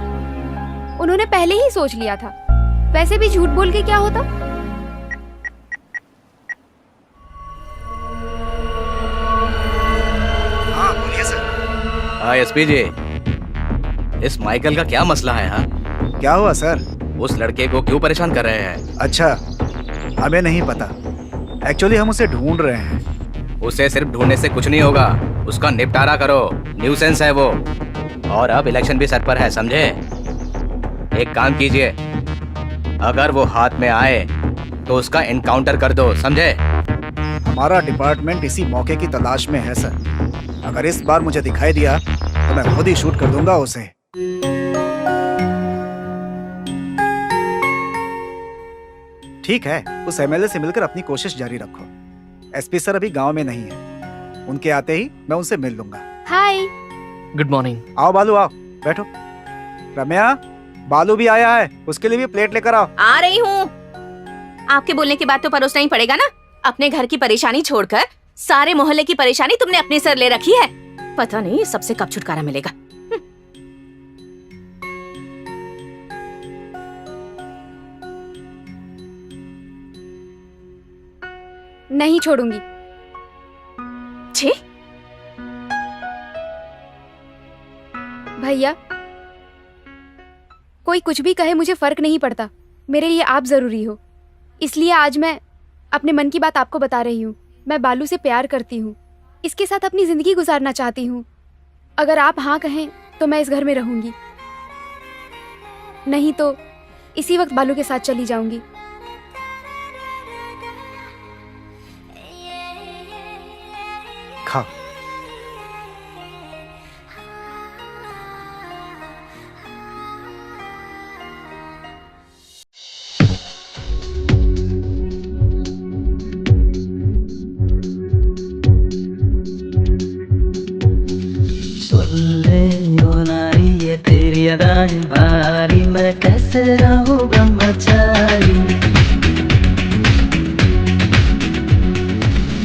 उन्होंने पहले ही सोच लिया था। वैसे भी झूठ बोल के क्या होता। हाँ बोलिए सर। हाँ एसपी जी, इस माइकल का क्या मसला है? हाँ, क्या हुआ सर? उस लड़के को क्यों परेशान कर रहे हैं? अच्छा, हमें नहीं पता। एक्चुअली हम उसे ढूंढ रहे हैं। उसे सिर्फ ढूंढने से कुछ नहीं होगा, उसका निपटारा करो। न्यूसेंस है वो। और अब इलेक्शन भी सर पर है, समझे? एक काम कीजिए, अगर वो हाथ में आए तो उसका एनकाउंटर कर दो, समझे? हमारा डिपार्टमेंट इसी मौके की तलाश में है सर। अगर इस बार मुझे दिखाई दिया तो मैं खुद ही शूट कर दूंगा उसे। ठीक है, उस एमएलए से मिलकर अपनी कोशिश जारी रखो। एसपी सर अभी गांव में नहीं है, उनके आते ही मैं उनसे मिल लूंगा। हाय। Good morning. आओ बालू, आओ बैठो। रम्या, बालू भी आया है, उसके लिए भी प्लेट लेकर आओ। आ रही हूँ। आपके बोलने के बाद तो परोसना ही पड़ेगा ना। अपने घर की परेशानी छोड़कर सारे मोहल्ले की परेशानी तुमने अपने सर ले रखी है। पता नहीं सबसे कब छुटकारा मिलेगा। नहीं छोड़ूंगी। छी, भैया कोई कुछ भी कहे मुझे फर्क नहीं पड़ता। मेरे लिए आप जरूरी हो, इसलिए आज मैं अपने मन की बात आपको बता रही हूँ। मैं बालू से प्यार करती हूँ, इसके साथ अपनी जिंदगी गुजारना चाहती हूँ। अगर आप हाँ कहें तो मैं इस घर में रहूंगी, नहीं तो इसी वक्त बालू के साथ चली जाऊंगी। खा। ये तेरी अदाएं भारी, मैं कैसे रहूं ब्रह्मचारी।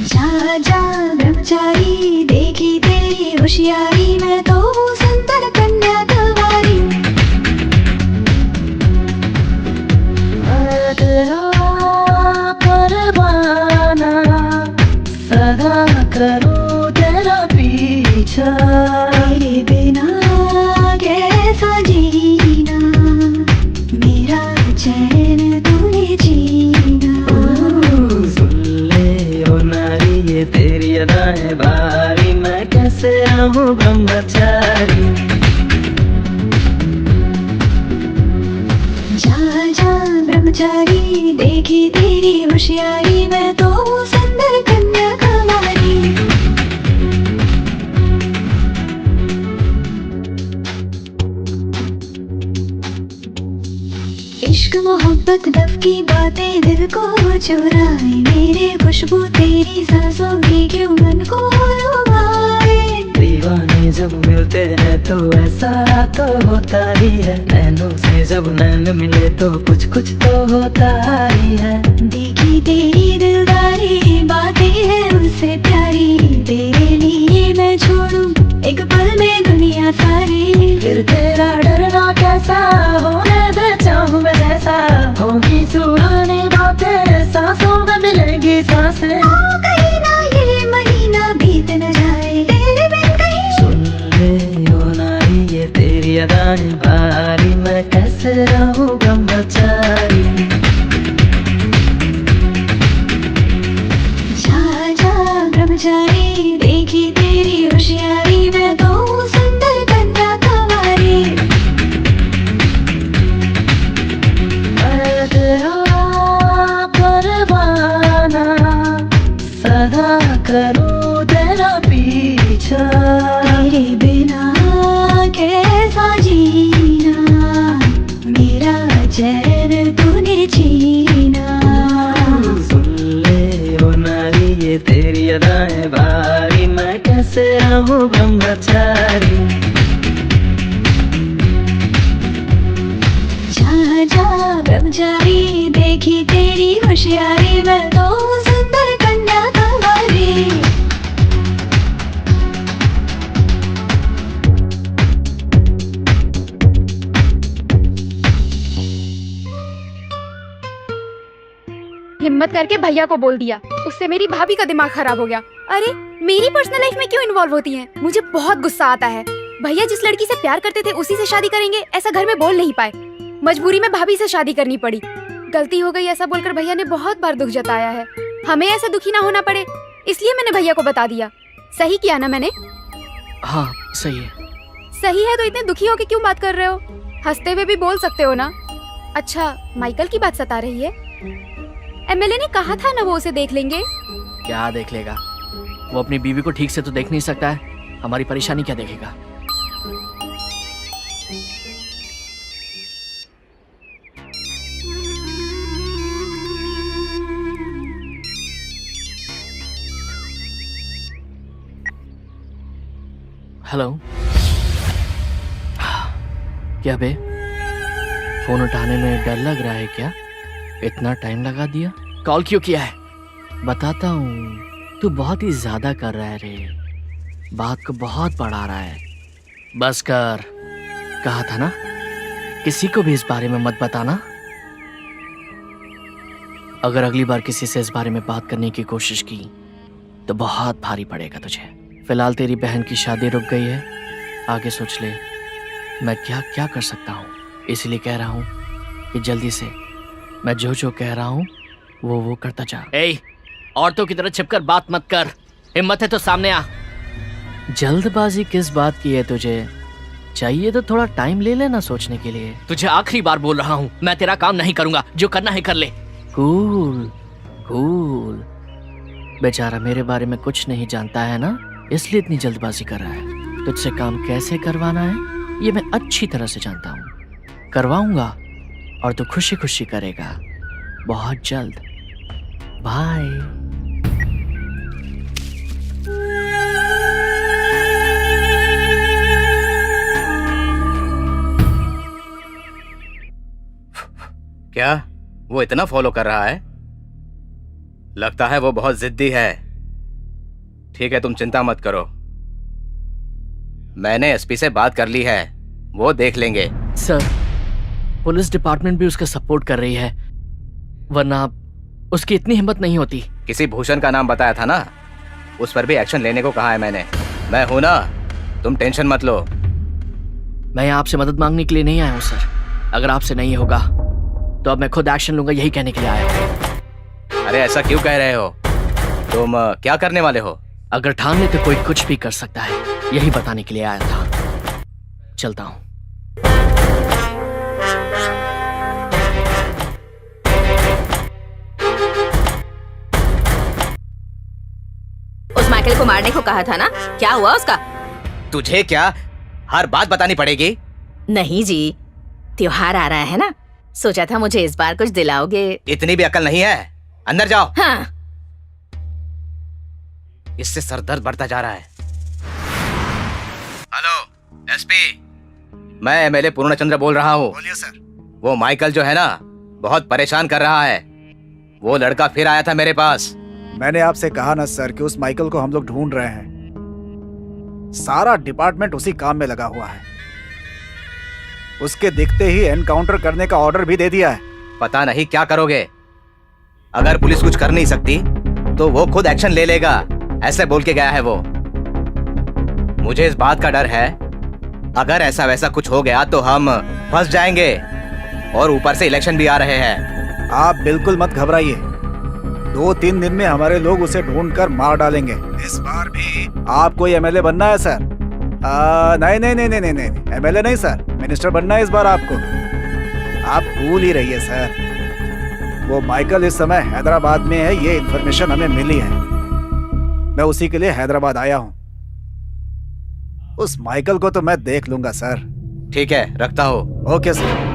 जा जा ब्रह्मचारी, देखी तेरी होशियारी, मैं तो हूँ सुंदर कन्या कुंवारी। मैं तेरा परवाना, सदा करूँ तेरा पीछा। तेरे बिना कैसा जीना, मेरा चैन तूने जीना। सुन ले ओ नारी, ये तेरी अदाएं भारी, मैं कैसे रहूं ब्रह्मचारी। जा जा ब्रह्मचारी, ब्रह्मचारी देखी तेरी होशियारी मैं तो हूँ सुंदर कन्या कुमारी। इश्क मोहब्बत लव की बातें दिल को चुराए, मेरे खुशबू तेरी सांसों की क्यों मन को लुभाए। दीवाने जब मिलते हैं तो ऐसा तो होता ही है, नैनों से जब नैन मिले तो कुछ कुछ तो होता ही है। देखी तेरी दिलदारी बातें हैं उससे प्यारी, तेरे लिए मैं छोड़ूं एक पल में दुनिया सारी। फिर तेरा डरना कैसा, होने दे चाहूं मैं जैसा, होगी सुहानी बातें सांसों में मिलेंगी सांसें। कहीं ना ये महीना बीत न जाए तेरे बिन कहीं। सुन ले ओ नारी ये तेरी अदाएं भारी, मैं कैसे रहूं ब्रह्मचारी। जा जा ब्रह्मचारी देखी तेरी होशियारी मैं तो हूँ सुंदर कन्या कुमारी। मैं तेरा परवाना सदा करूं तेरा पीछा। तेरे बिना कैसा जीना, मेरा चैन तूने छीना। सुन ले ओ नारी ये तेरी अदाएं भारी, मैं कैसे रहूं ब्रह्मचारी। जा जा ब्रह्मचारी देखी तेरी होशियारी मैं तो हूँ सुंदर कन्या कुमारी। हिम्मत करके भैया को बोल दिया, उससे मेरी भाभी का दिमाग खराब हो गया। अरे मेरी पर्सनल लाइफ में क्यों इन्वॉल्व होती हैं? मुझे बहुत गुस्सा आता है। भैया जिस लड़की से प्यार करते थे उसी से शादी करेंगे ऐसा घर में बोल नहीं पाए, मजबूरी में भाभी से शादी करनी पड़ी। गलती हो गई ऐसा बोलकर भैया ने बहुत बार दुख जताया है। हमें ऐसा दुखी ना होना पड़े इसलिए मैंने भैया को बता दिया। सही किया ना मैंने? हाँ सही है। सही है तो इतने दुखी होके क्यों बात कर रहे हो? हंसते हुए भी बोल सकते हो ना। अच्छा माइकल की बात सता रही है? एमएलए ने कहा था ना वो उसे देख लेंगे। क्या देख लेगा? वो अपनी बीवी को ठीक से तो देख नहीं सकता है, हमारी परेशानी क्या देखेगा? हेलो, क्या बे? फोन उठाने में डर लग रहा है क्या? इतना टाइम लगा दिया? कॉल क्यों किया है? बताता हूँ, तू बहुत ही ज्यादा कर रहा है रे, बात को बहुत बढ़ा रहा है। बस कर, कहा था ना किसी को भी इस बारे में मत बताना। अगर अगली बार किसी से इस बारे में बात करने की कोशिश की तो बहुत भारी पड़ेगा तुझे। फिलहाल तेरी बहन की शादी रुक गई है, आगे सोच ले मैं क्या क्या कर सकता हूँ। इसलिए कह रहा हूँ कि जल्दी से मैं जो जो कह रहा हूँ वो करता जा। औरतों की तरह छिपकर बात मत कर, हिम्मत है तो सामने आ। जल्दबाजी किस बात की है तुझे? चाहिए तो थोड़ा टाइम ले लेना सोचने के लिए। तुझे आखिरी बार बोल रहा हूँ, मैं तेरा काम नहीं करूंगा, जो करना है कर ले। कूल कूल, बेचारा मेरे बारे में कुछ नहीं जानता है ना, इसलिए इतनी जल्दबाजी कर रहा है। तुझसे काम कैसे करवाना है ये मैं अच्छी तरह से जानता हूँ। करवाऊंगा और तू खुशी खुशी करेगा, बहुत जल्द। बाय। क्या वो इतना फॉलो कर रहा है? लगता है वो बहुत जिद्दी है। ठीक है तुम चिंता मत करो, मैंने एसपी से बात कर ली है, वो देख लेंगे। सर, पुलिस डिपार्टमेंट भी उसका सपोर्ट कर रही है, वरना उसकी इतनी हिम्मत नहीं होती। किसी भूषण का नाम बताया था ना, उस पर भी एक्शन लेने को कहा है मैंने। मैं हूं ना, तुम टेंशन मत लो। मैं आपसे मदद मांगने के लिए नहीं आया हूँ सर। अगर आपसे नहीं होगा तो अब मैं खुद एक्शन लूंगा, यही कहने के लिए आया हूँ। अरे ऐसा क्यों कह रहे हो? तुम क्या करने वाले हो? अगर ठान ले तो कोई कुछ भी कर सकता है, यही बताने के लिए आया था। चलता हूँ। माइकल को मारने को कहा था ना, क्या हुआ उसका? तुझे क्या हर बात बतानी पड़ेगी? नहीं जी, त्योहार आ रहा है ना, सोचा था मुझे इस बार कुछ दिलाओगे। इतनी भी अकल नहीं है, अंदर जाओ। हाँ। इससे सर दर्द बढ़ता जा रहा है। हेलो एसपी, मैं एमएलए पूर्णचंद्र बोल रहा हूँ। बोलिए सर। वो माइकल जो है ना, बहुत परेशान कर रहा है। वो लड़का फिर आया था मेरे पास। मैंने आपसे कहा ना सर कि उस माइकल को हम लोग ढूंढ रहे हैं। सारा डिपार्टमेंट उसी काम में लगा हुआ है। उसके दिखते ही एनकाउंटर करने का ऑर्डर भी दे दिया है। पता नहीं क्या करोगे। अगर पुलिस कुछ कर नहीं सकती तो वो खुद एक्शन ले लेगा, ऐसे बोल के गया है वो। मुझे इस बात का डर है, अगर ऐसा वैसा कुछ हो गया तो हम फंस जाएंगे, और ऊपर से इलेक्शन भी आ रहे हैं। आप बिल्कुल मत घबराइए, 2-3 दिन में हमारे लोग उसे ढूंढकर मार डालेंगे। इस बार भी आपको एमएलए बनना है सर? नहीं नहीं नहीं नहीं नहीं नहीं, एमएलए नहीं सर, मिनिस्टर बनना है इस बार आपको। आप भूल ही रहिए सर। वो माइकल इस समय हैदराबाद में है, ये इन्फॉर्मेशन हमें मिली है। मैं उसी के लिए हैदराबाद आया हूँ। उस माइकल को तो मैं देख लूंगा सर। ठीक है, रखता हूँ। Okay sir.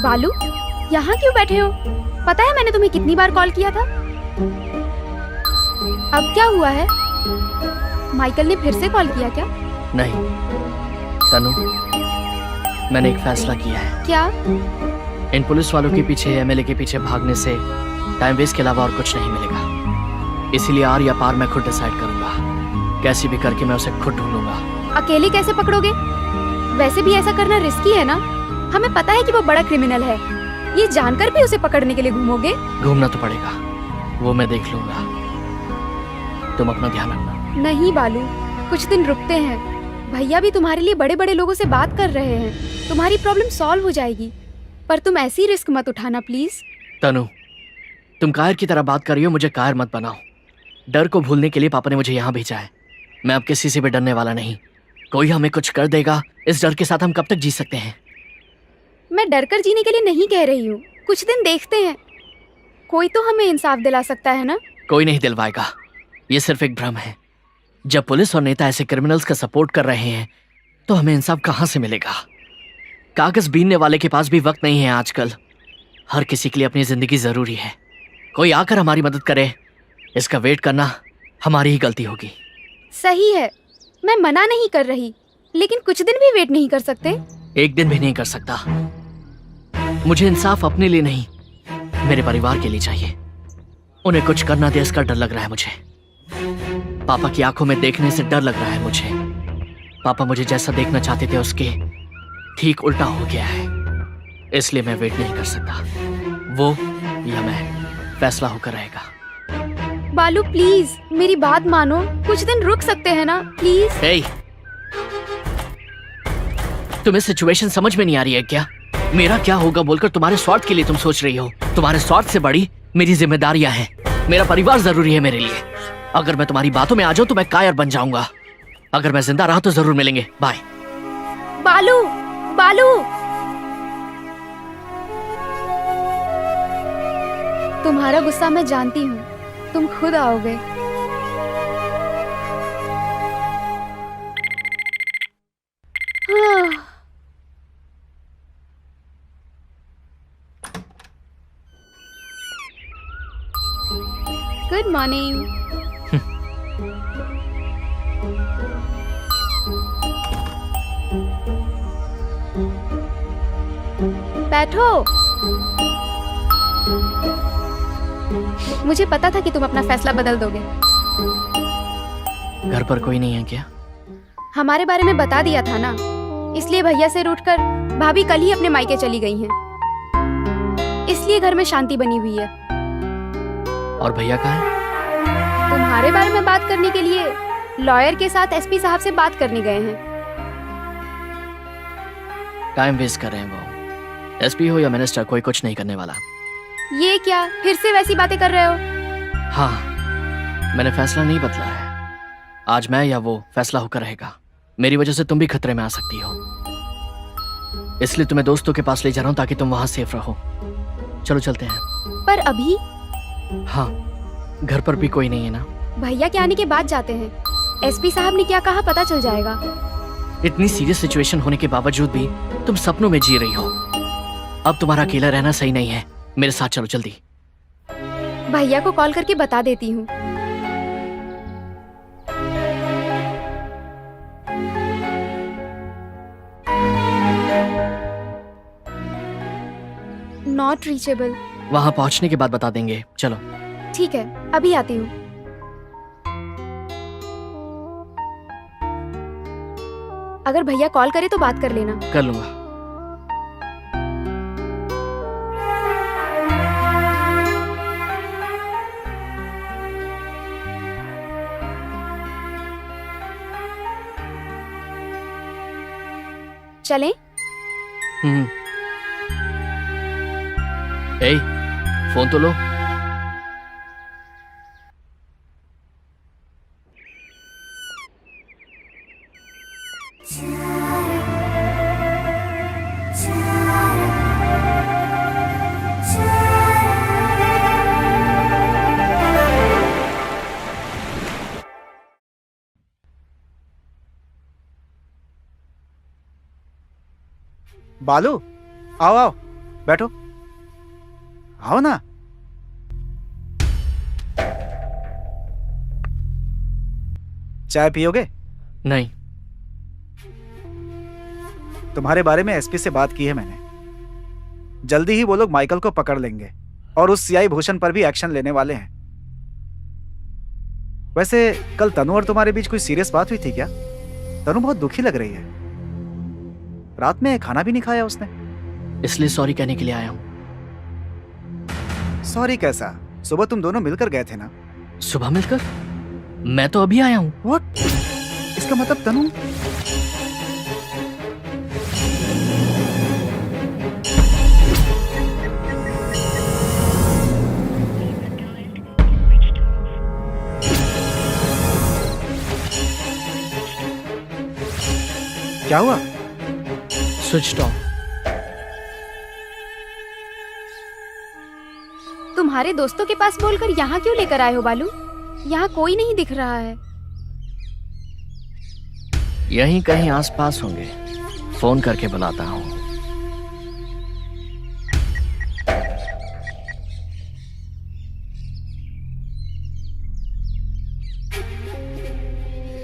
बालू, यहाँ क्यों बैठे हो? पता है मैंने तुम्हें कितनी बार कॉल किया था। अब क्या हुआ है? माइकल ने फिर से कॉल किया क्या? नहीं तनु, मैंने एक फैसला किया है। क्या? इन पुलिस वालों के पीछे, एमएलए के पीछे भागने से टाइम वेस्ट के अलावा और कुछ नहीं मिलेगा। इसीलिए आर या पार मैं खुद डिसाइड करूंगा। कैसी भी करके मैं उसे खुद ढूंढूंगा। अकेले कैसे पकड़ोगे? वैसे भी ऐसा करना रिस्की है ना। हमें पता है कि वो बड़ा क्रिमिनल है, ये जानकर भी उसे पकड़ने के लिए घूमोगे? घूमना तो पड़ेगा, वो मैं देख लूंगा। तुम अपना ध्यान रखना। नहीं बालू, कुछ दिन रुकते हैं। भैया भी तुम्हारे लिए बड़े बड़े लोगों से बात कर रहे हैं। तुम्हारी प्रॉब्लम सॉल्व हो जाएगी, पर तुम ऐसी रिस्क मत उठाना प्लीज। तनु, तुम कायर की तरह बात कर रही हो, मुझे कायर मत बनाओ। डर को भूलने के लिए पापा ने मुझे यहाँ भेजा है। मैं अब किसी से भी डरने वाला नहीं। कोई हमें कुछ कर देगा, इस डर के साथ हम कब तक जी सकते हैं? मैं डरकर जीने के लिए नहीं कह रही हूँ, कुछ दिन देखते हैं। कोई तो हमें इंसाफ दिला सकता है ना। कोई नहीं दिलवाएगा, ये सिर्फ एक भ्रम है। जब पुलिस और नेता ऐसे क्रिमिनल्स का सपोर्ट कर रहे हैं तो हमें इंसाफ कहाँ से मिलेगा? कागज बीनने वाले के पास भी वक्त नहीं है आजकल। हर किसी के लिए अपनी जिंदगी जरूरी है। कोई आकर हमारी मदद करे, इसका वेट करना हमारी ही गलती होगी। सही है, मैं मना नहीं कर रही, लेकिन कुछ दिन भी वेट नहीं कर सकते? एक दिन भी नहीं कर सकता। मुझे इंसाफ अपने लिए नहीं, मेरे परिवार के लिए चाहिए। उन्हें कुछ करना दे, इसका डर लग रहा है मुझे। पापा की आंखों में देखने से डर लग रहा है मुझे। पापा मुझे जैसा देखना चाहते थे उसके ठीक उल्टा हो गया है, इसलिए मैं वेट नहीं कर सकता। वो या मैं, फैसला होकर रहेगा। बालू प्लीज मेरी बात मानो, कुछ दिन रुक सकते हैं ना प्लीज। hey, तुम्हें सिचुएशन समझ में नहीं आ रही है क्या? मेरा क्या होगा बोलकर तुम्हारे स्वार्थ के लिए तुम सोच रही हो। तुम्हारे स्वार्थ से बड़ी मेरी जिम्मेदारियां हैं। मेरा परिवार जरूरी है मेरे लिए। अगर मैं तुम्हारी बातों में आ जाऊं तो मैं कायर बन जाऊंगा। अगर मैं जिंदा रहा तो जरूर मिलेंगे। बाय। बालू, बालू, तुम्हारा गुस्सा मैं जानती हूँ, तुम खुद आओगे। Good morning. बैठो। मुझे पता था कि तुम अपना फैसला बदल दोगे। घर पर कोई नहीं है क्या? हमारे बारे में बता दिया था ना, इसलिए भैया से रूठकर भाभी कल ही अपने मायके चली गई हैं। इसलिए घर में शांति बनी हुई है। और भैया कहाँ हैं? तुम्हारे बारे में बात करने के लिए लॉयर के साथ एसपी साहब से बात करने गए हैं। टाइम वेस्ट कर रहे हैं वो। एसपी हो या मिनिस्टर, कोई कुछ नहीं करने वाला। ये क्या फिर से वैसी बातें कर रहे हो? हाँ, मैंने फैसला नहीं बदला है। आज मैं या वो फैसला होकर रहेगा। मेरी वजह से तुम भी खतरे में आ सकती हो, इसलिए तुम्हें दोस्तों के पास ले जा रहा हूं ताकि तुम वहां सेफ रहो। चलो चलते हैं। पर अभी हाँ, घर पर भी कोई नहीं है ना? भैया के आने के बाद जाते हैं। एसपी साहब ने क्या कहा पता चल जाएगा। इतनी सीरियस सिचुएशन होने के बावजूद भी तुम सपनों में जी रही हो। अब तुम्हारा अकेला रहना सही नहीं है। मेरे साथ चलो जल्दी। भैया को कॉल करके बता देती हूँ। Not reachable. वहां पहुंचने के बाद बता देंगे। चलो ठीक है, अभी आती हूँ। अगर भैया कॉल करे तो बात कर लेना। कर लूंगा। चलें? ए, फोन तो लो। बालू, आओ आओ, बैठो। आओ ना। चाय पियोगे? नहीं। तुम्हारे बारे में एसपी से बात की है मैंने। जल्दी ही वो लोग माइकल को पकड़ लेंगे और उस सीआई भूषण पर भी एक्शन लेने वाले हैं। वैसे कल तनु और तुम्हारे बीच कोई सीरियस बात हुई थी क्या? तनु बहुत दुखी लग रही है। रात में खाना भी नहीं खाया उसने। इसलिए सॉरी कहने के लिए आया हूं। सॉरी कैसा? सुबह तुम दोनों मिलकर गए थे ना? सुबह मिलकर? मैं तो अभी आया हूं। व्हाट? इसका मतलब तनु क्या हुआ? Switch off. तुम्हारे दोस्तों के पास बोलकर यहाँ क्यों लेकर आए हो बालू? यहाँ कोई नहीं दिख रहा है। यहीं कहीं आसपास होंगे। फोन करके बुलाता हूं।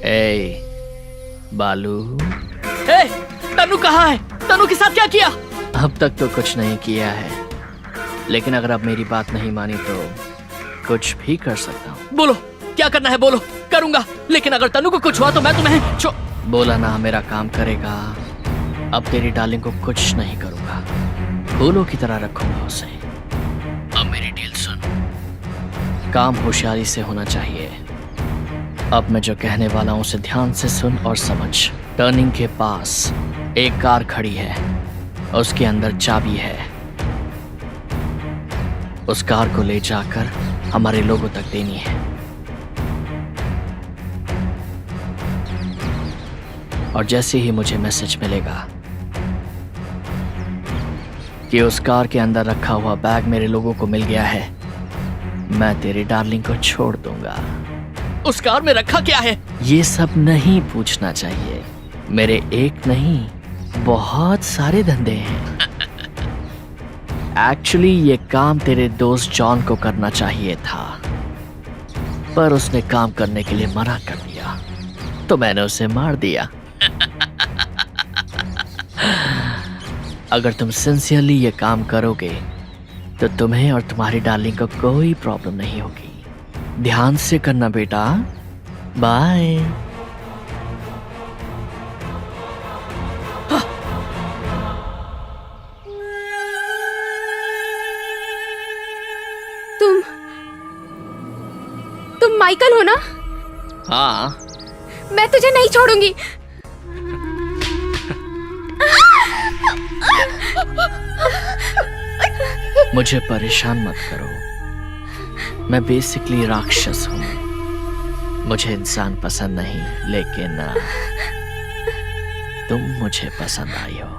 ए, बालू। ए, तनु कहाँ है? तनु के साथ क्या किया? अब तक तो कुछ नहीं किया है, लेकिन अगर अब मेरी बात नहीं मानी तो कुछ भी कर सकता हूँ। बोलो क्या करना है, बोलो। करूंगा, लेकिन अगर तनु को कुछ हुआ तो मैं तुम्हें बोला ना मेरा काम करेगा। अब तेरी डार्लिंग को कुछ नहीं करूंगा, फूलों की तरह रखूंगा उसे। अब मेरी डील सुन। काम होशियारी से होना चाहिए। अब मैं जो कहने वाला हूं उसे ध्यान से सुन और समझ। टर्निंग के पास एक कार खड़ी है, उसके अंदर चाबी है। उस कार को ले जाकर हमारे लोगों तक देनी है। और जैसे ही मुझे मैसेज मिलेगा कि उस कार के अंदर रखा हुआ बैग मेरे लोगों को मिल गया है, मैं तेरी डार्लिंग को छोड़ दूंगा। उस कार में रखा क्या है? ये सब नहीं पूछना चाहिए। मेरे एक नहीं बहुत सारे धंधे हैं। एक्चुअली ये काम तेरे दोस्त जॉन को करना चाहिए था, पर उसने काम करने के लिए मना कर दिया, तो मैंने उसे मार दिया। अगर तुम सिंसियरली ये काम करोगे तो तुम्हें और तुम्हारी डार्लिंग को कोई प्रॉब्लम नहीं होगी। ध्यान से करना बेटा। बाय। तुम माइकल हो ना? हाँ। मैं तुझे नहीं छोड़ूंगी। मुझे परेशान मत करो। मैं बेसिकली राक्षस हूँ। मुझे इंसान पसंद नहीं, लेकिन तुम मुझे पसंद आई हो।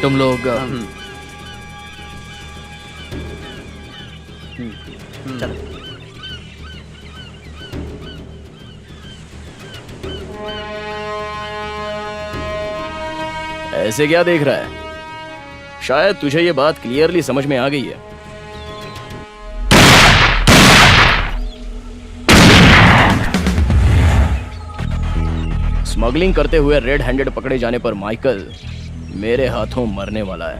तुम लोग चलो। ऐसे क्या देख रहा है? शायद तुझे ये बात क्लियरली समझ में आ गई है। स्मगलिंग करते हुए रेड हैंडेड पकड़े जाने पर माइकल मेरे हाथों मरने वाला है।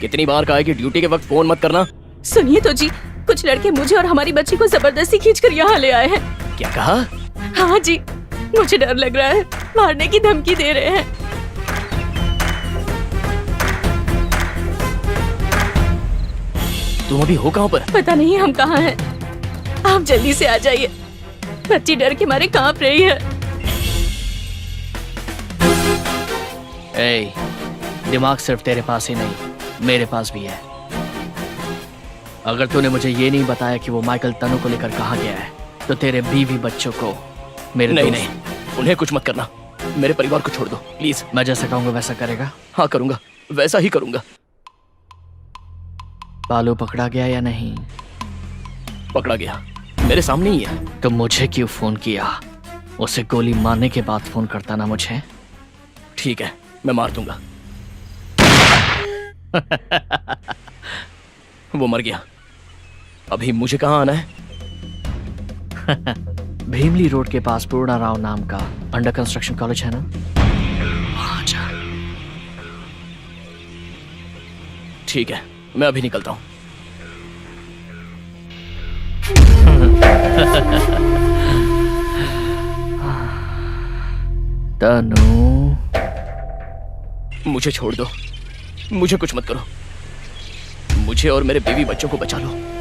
कितनी बार कहा है कि ड्यूटी के वक्त फोन मत करना। सुनिए तो जी, कुछ लड़के मुझे और हमारी बच्ची को जबरदस्ती खींचकर यहाँ ले आए हैं। क्या कहा? हाँ जी, मुझे डर लग रहा है, मारने की धमकी दे रहे हैं। तुम अभी हो कहाँ पर? पता नहीं हम कहाँ हैं। आप जल्दी से आ जाइए, बच्ची डर के मारे कांप रही है। दिमाग सिर्फ तेरे पास ही नहीं, मेरे पास भी है। अगर तूने मुझे ये नहीं बताया कि वो माइकल तनु को लेकर कहाँ गया है तो तेरे बीवी बच्चों को मेरे नहीं दोस्त- नहीं, उन्हें कुछ मत करना। मेरे परिवार को छोड़ दो प्लीज। मैं जैसा कहूंगा वैसा करेगा? हाँ करूंगा, वैसा ही करूंगा। बालू पकड़ा गया या नहीं? पकड़ा गया, मेरे सामने ही है। तो मुझे क्यों फोन किया? उसे गोली मारने के बाद फोन करता ना मुझे। ठीक है, मैं मार दूंगा। वो मर गया। अभी मुझे कहाँ आना है? भीमली रोड के पास पूर्णा राव नाम का अंडर कंस्ट्रक्शन कॉलेज है ना, वहां जा। ठीक है, मैं अभी निकलता हूँ। तनु, मुझे छोड़ दो, मुझे कुछ मत करो। मुझे और मेरे बीवी बच्चों को बचा लो।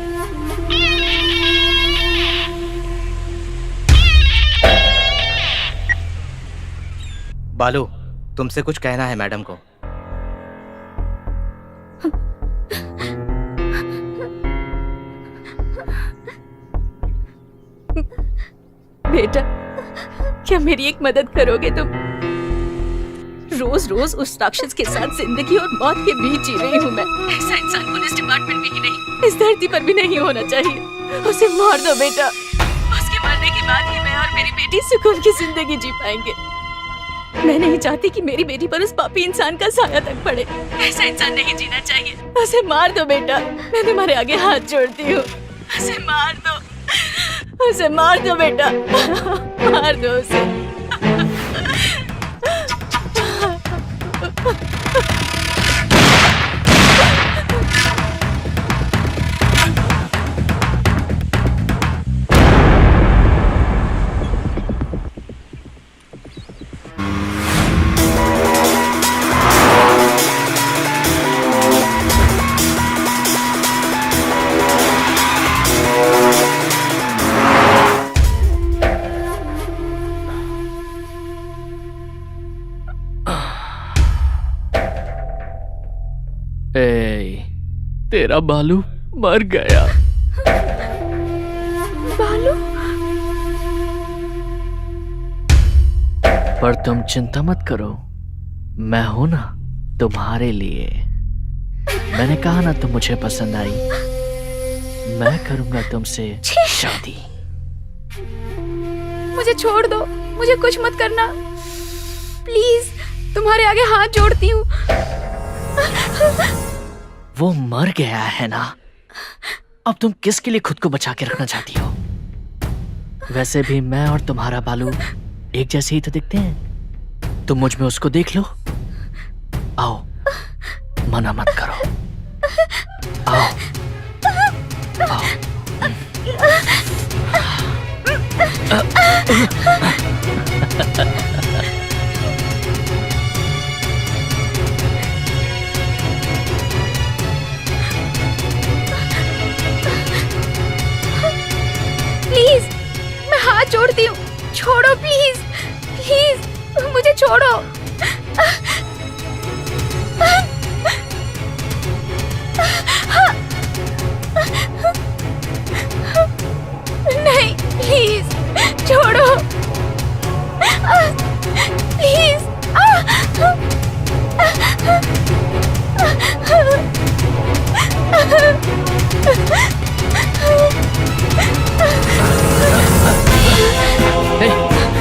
बालू, तुमसे कुछ कहना है मैडम को। बेटा, क्या मेरी एक मदद करोगे तुम? रोज रोज उस राक्षस के साथ जिंदगी और मौत के बीच जी रही हूँ मैं। ऐसा इंसान पुलिस डिपार्टमेंट में ही नहीं, इस धरती पर भी नहीं होना चाहिए। उसे मार दो बेटा। उसके मरने के बाद ही मैं और मेरी बेटी सुकून की जिंदगी जी पाएंगे। मैं नहीं चाहती कि मेरी बेटी पर उस पापी इंसान का साया तक पड़े। ऐसा इंसान नहीं जीना चाहिए। उसे मार दो बेटा, मैं तुम्हारे आगे हाथ जोड़ती हूँ। उसे मार दो, उसे मार दो बेटा, मार दो उसे। तेरा बालू मर गया। बालू? पर तुम चिंता मत करो, मैं हूं ना तुम्हारे लिए। मैंने कहा ना तुम मुझे पसंद आई, मैं करूंगा तुमसे शादी। मुझे छोड़ दो, मुझे कुछ मत करना प्लीज, तुम्हारे आगे हाथ जोड़ती हूँ। वो मर गया है ना, अब तुम किसके लिए खुद को बचा के रखना चाहती हो? वैसे भी मैं और तुम्हारा बालू एक जैसे ही तो दिखते हैं। तुम मुझ में उसको देख लो। आओ, मना मत करो, आओ आओ। प्लीज, मैं हाथ जोड़ती हूँ, छोड़ो प्लीज, प्लीज मुझे छोड़ो। नहीं, प्लीज छोड़ो, प्लीज।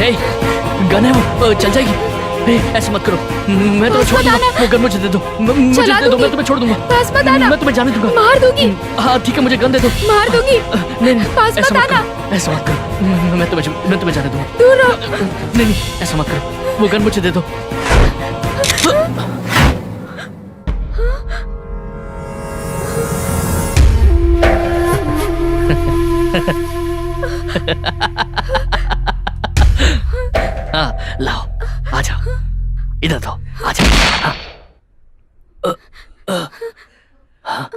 हे, गन है वो, चल जाएगी। हे, ऐसे मत करो, मैं तुम्हें छोड़ दूंगा। वो गन मुझे दे दो, मुझे दे दो, मैं तुम्हें छोड़ दूंगा। पास मत आना, मैं तुम्हें जाने दूंगा। मार दूंगी। हाँ ठीक है, मुझे गन दे दो। मार दूंगी। नहीं, पास ऐसा मत मत आना। करो, ऐसा मत करो। मैं तुम्हें जाने दूंगा। दूर रहो। नहीं, ऐसा मत करो, वो गन मुझे दे दो। हाँ, लाओ, आ जाओ, इधर दो, आ जाओ। हाँ। हाँ।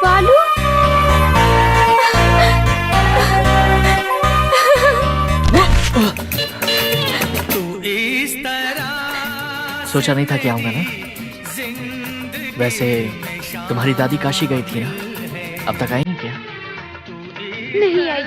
बालू, सोचा नहीं था कि आऊंगा ना। वैसे तुम्हारी दादी काशी गई थी ना, अब तक आई नहीं क्या? नहीं आई।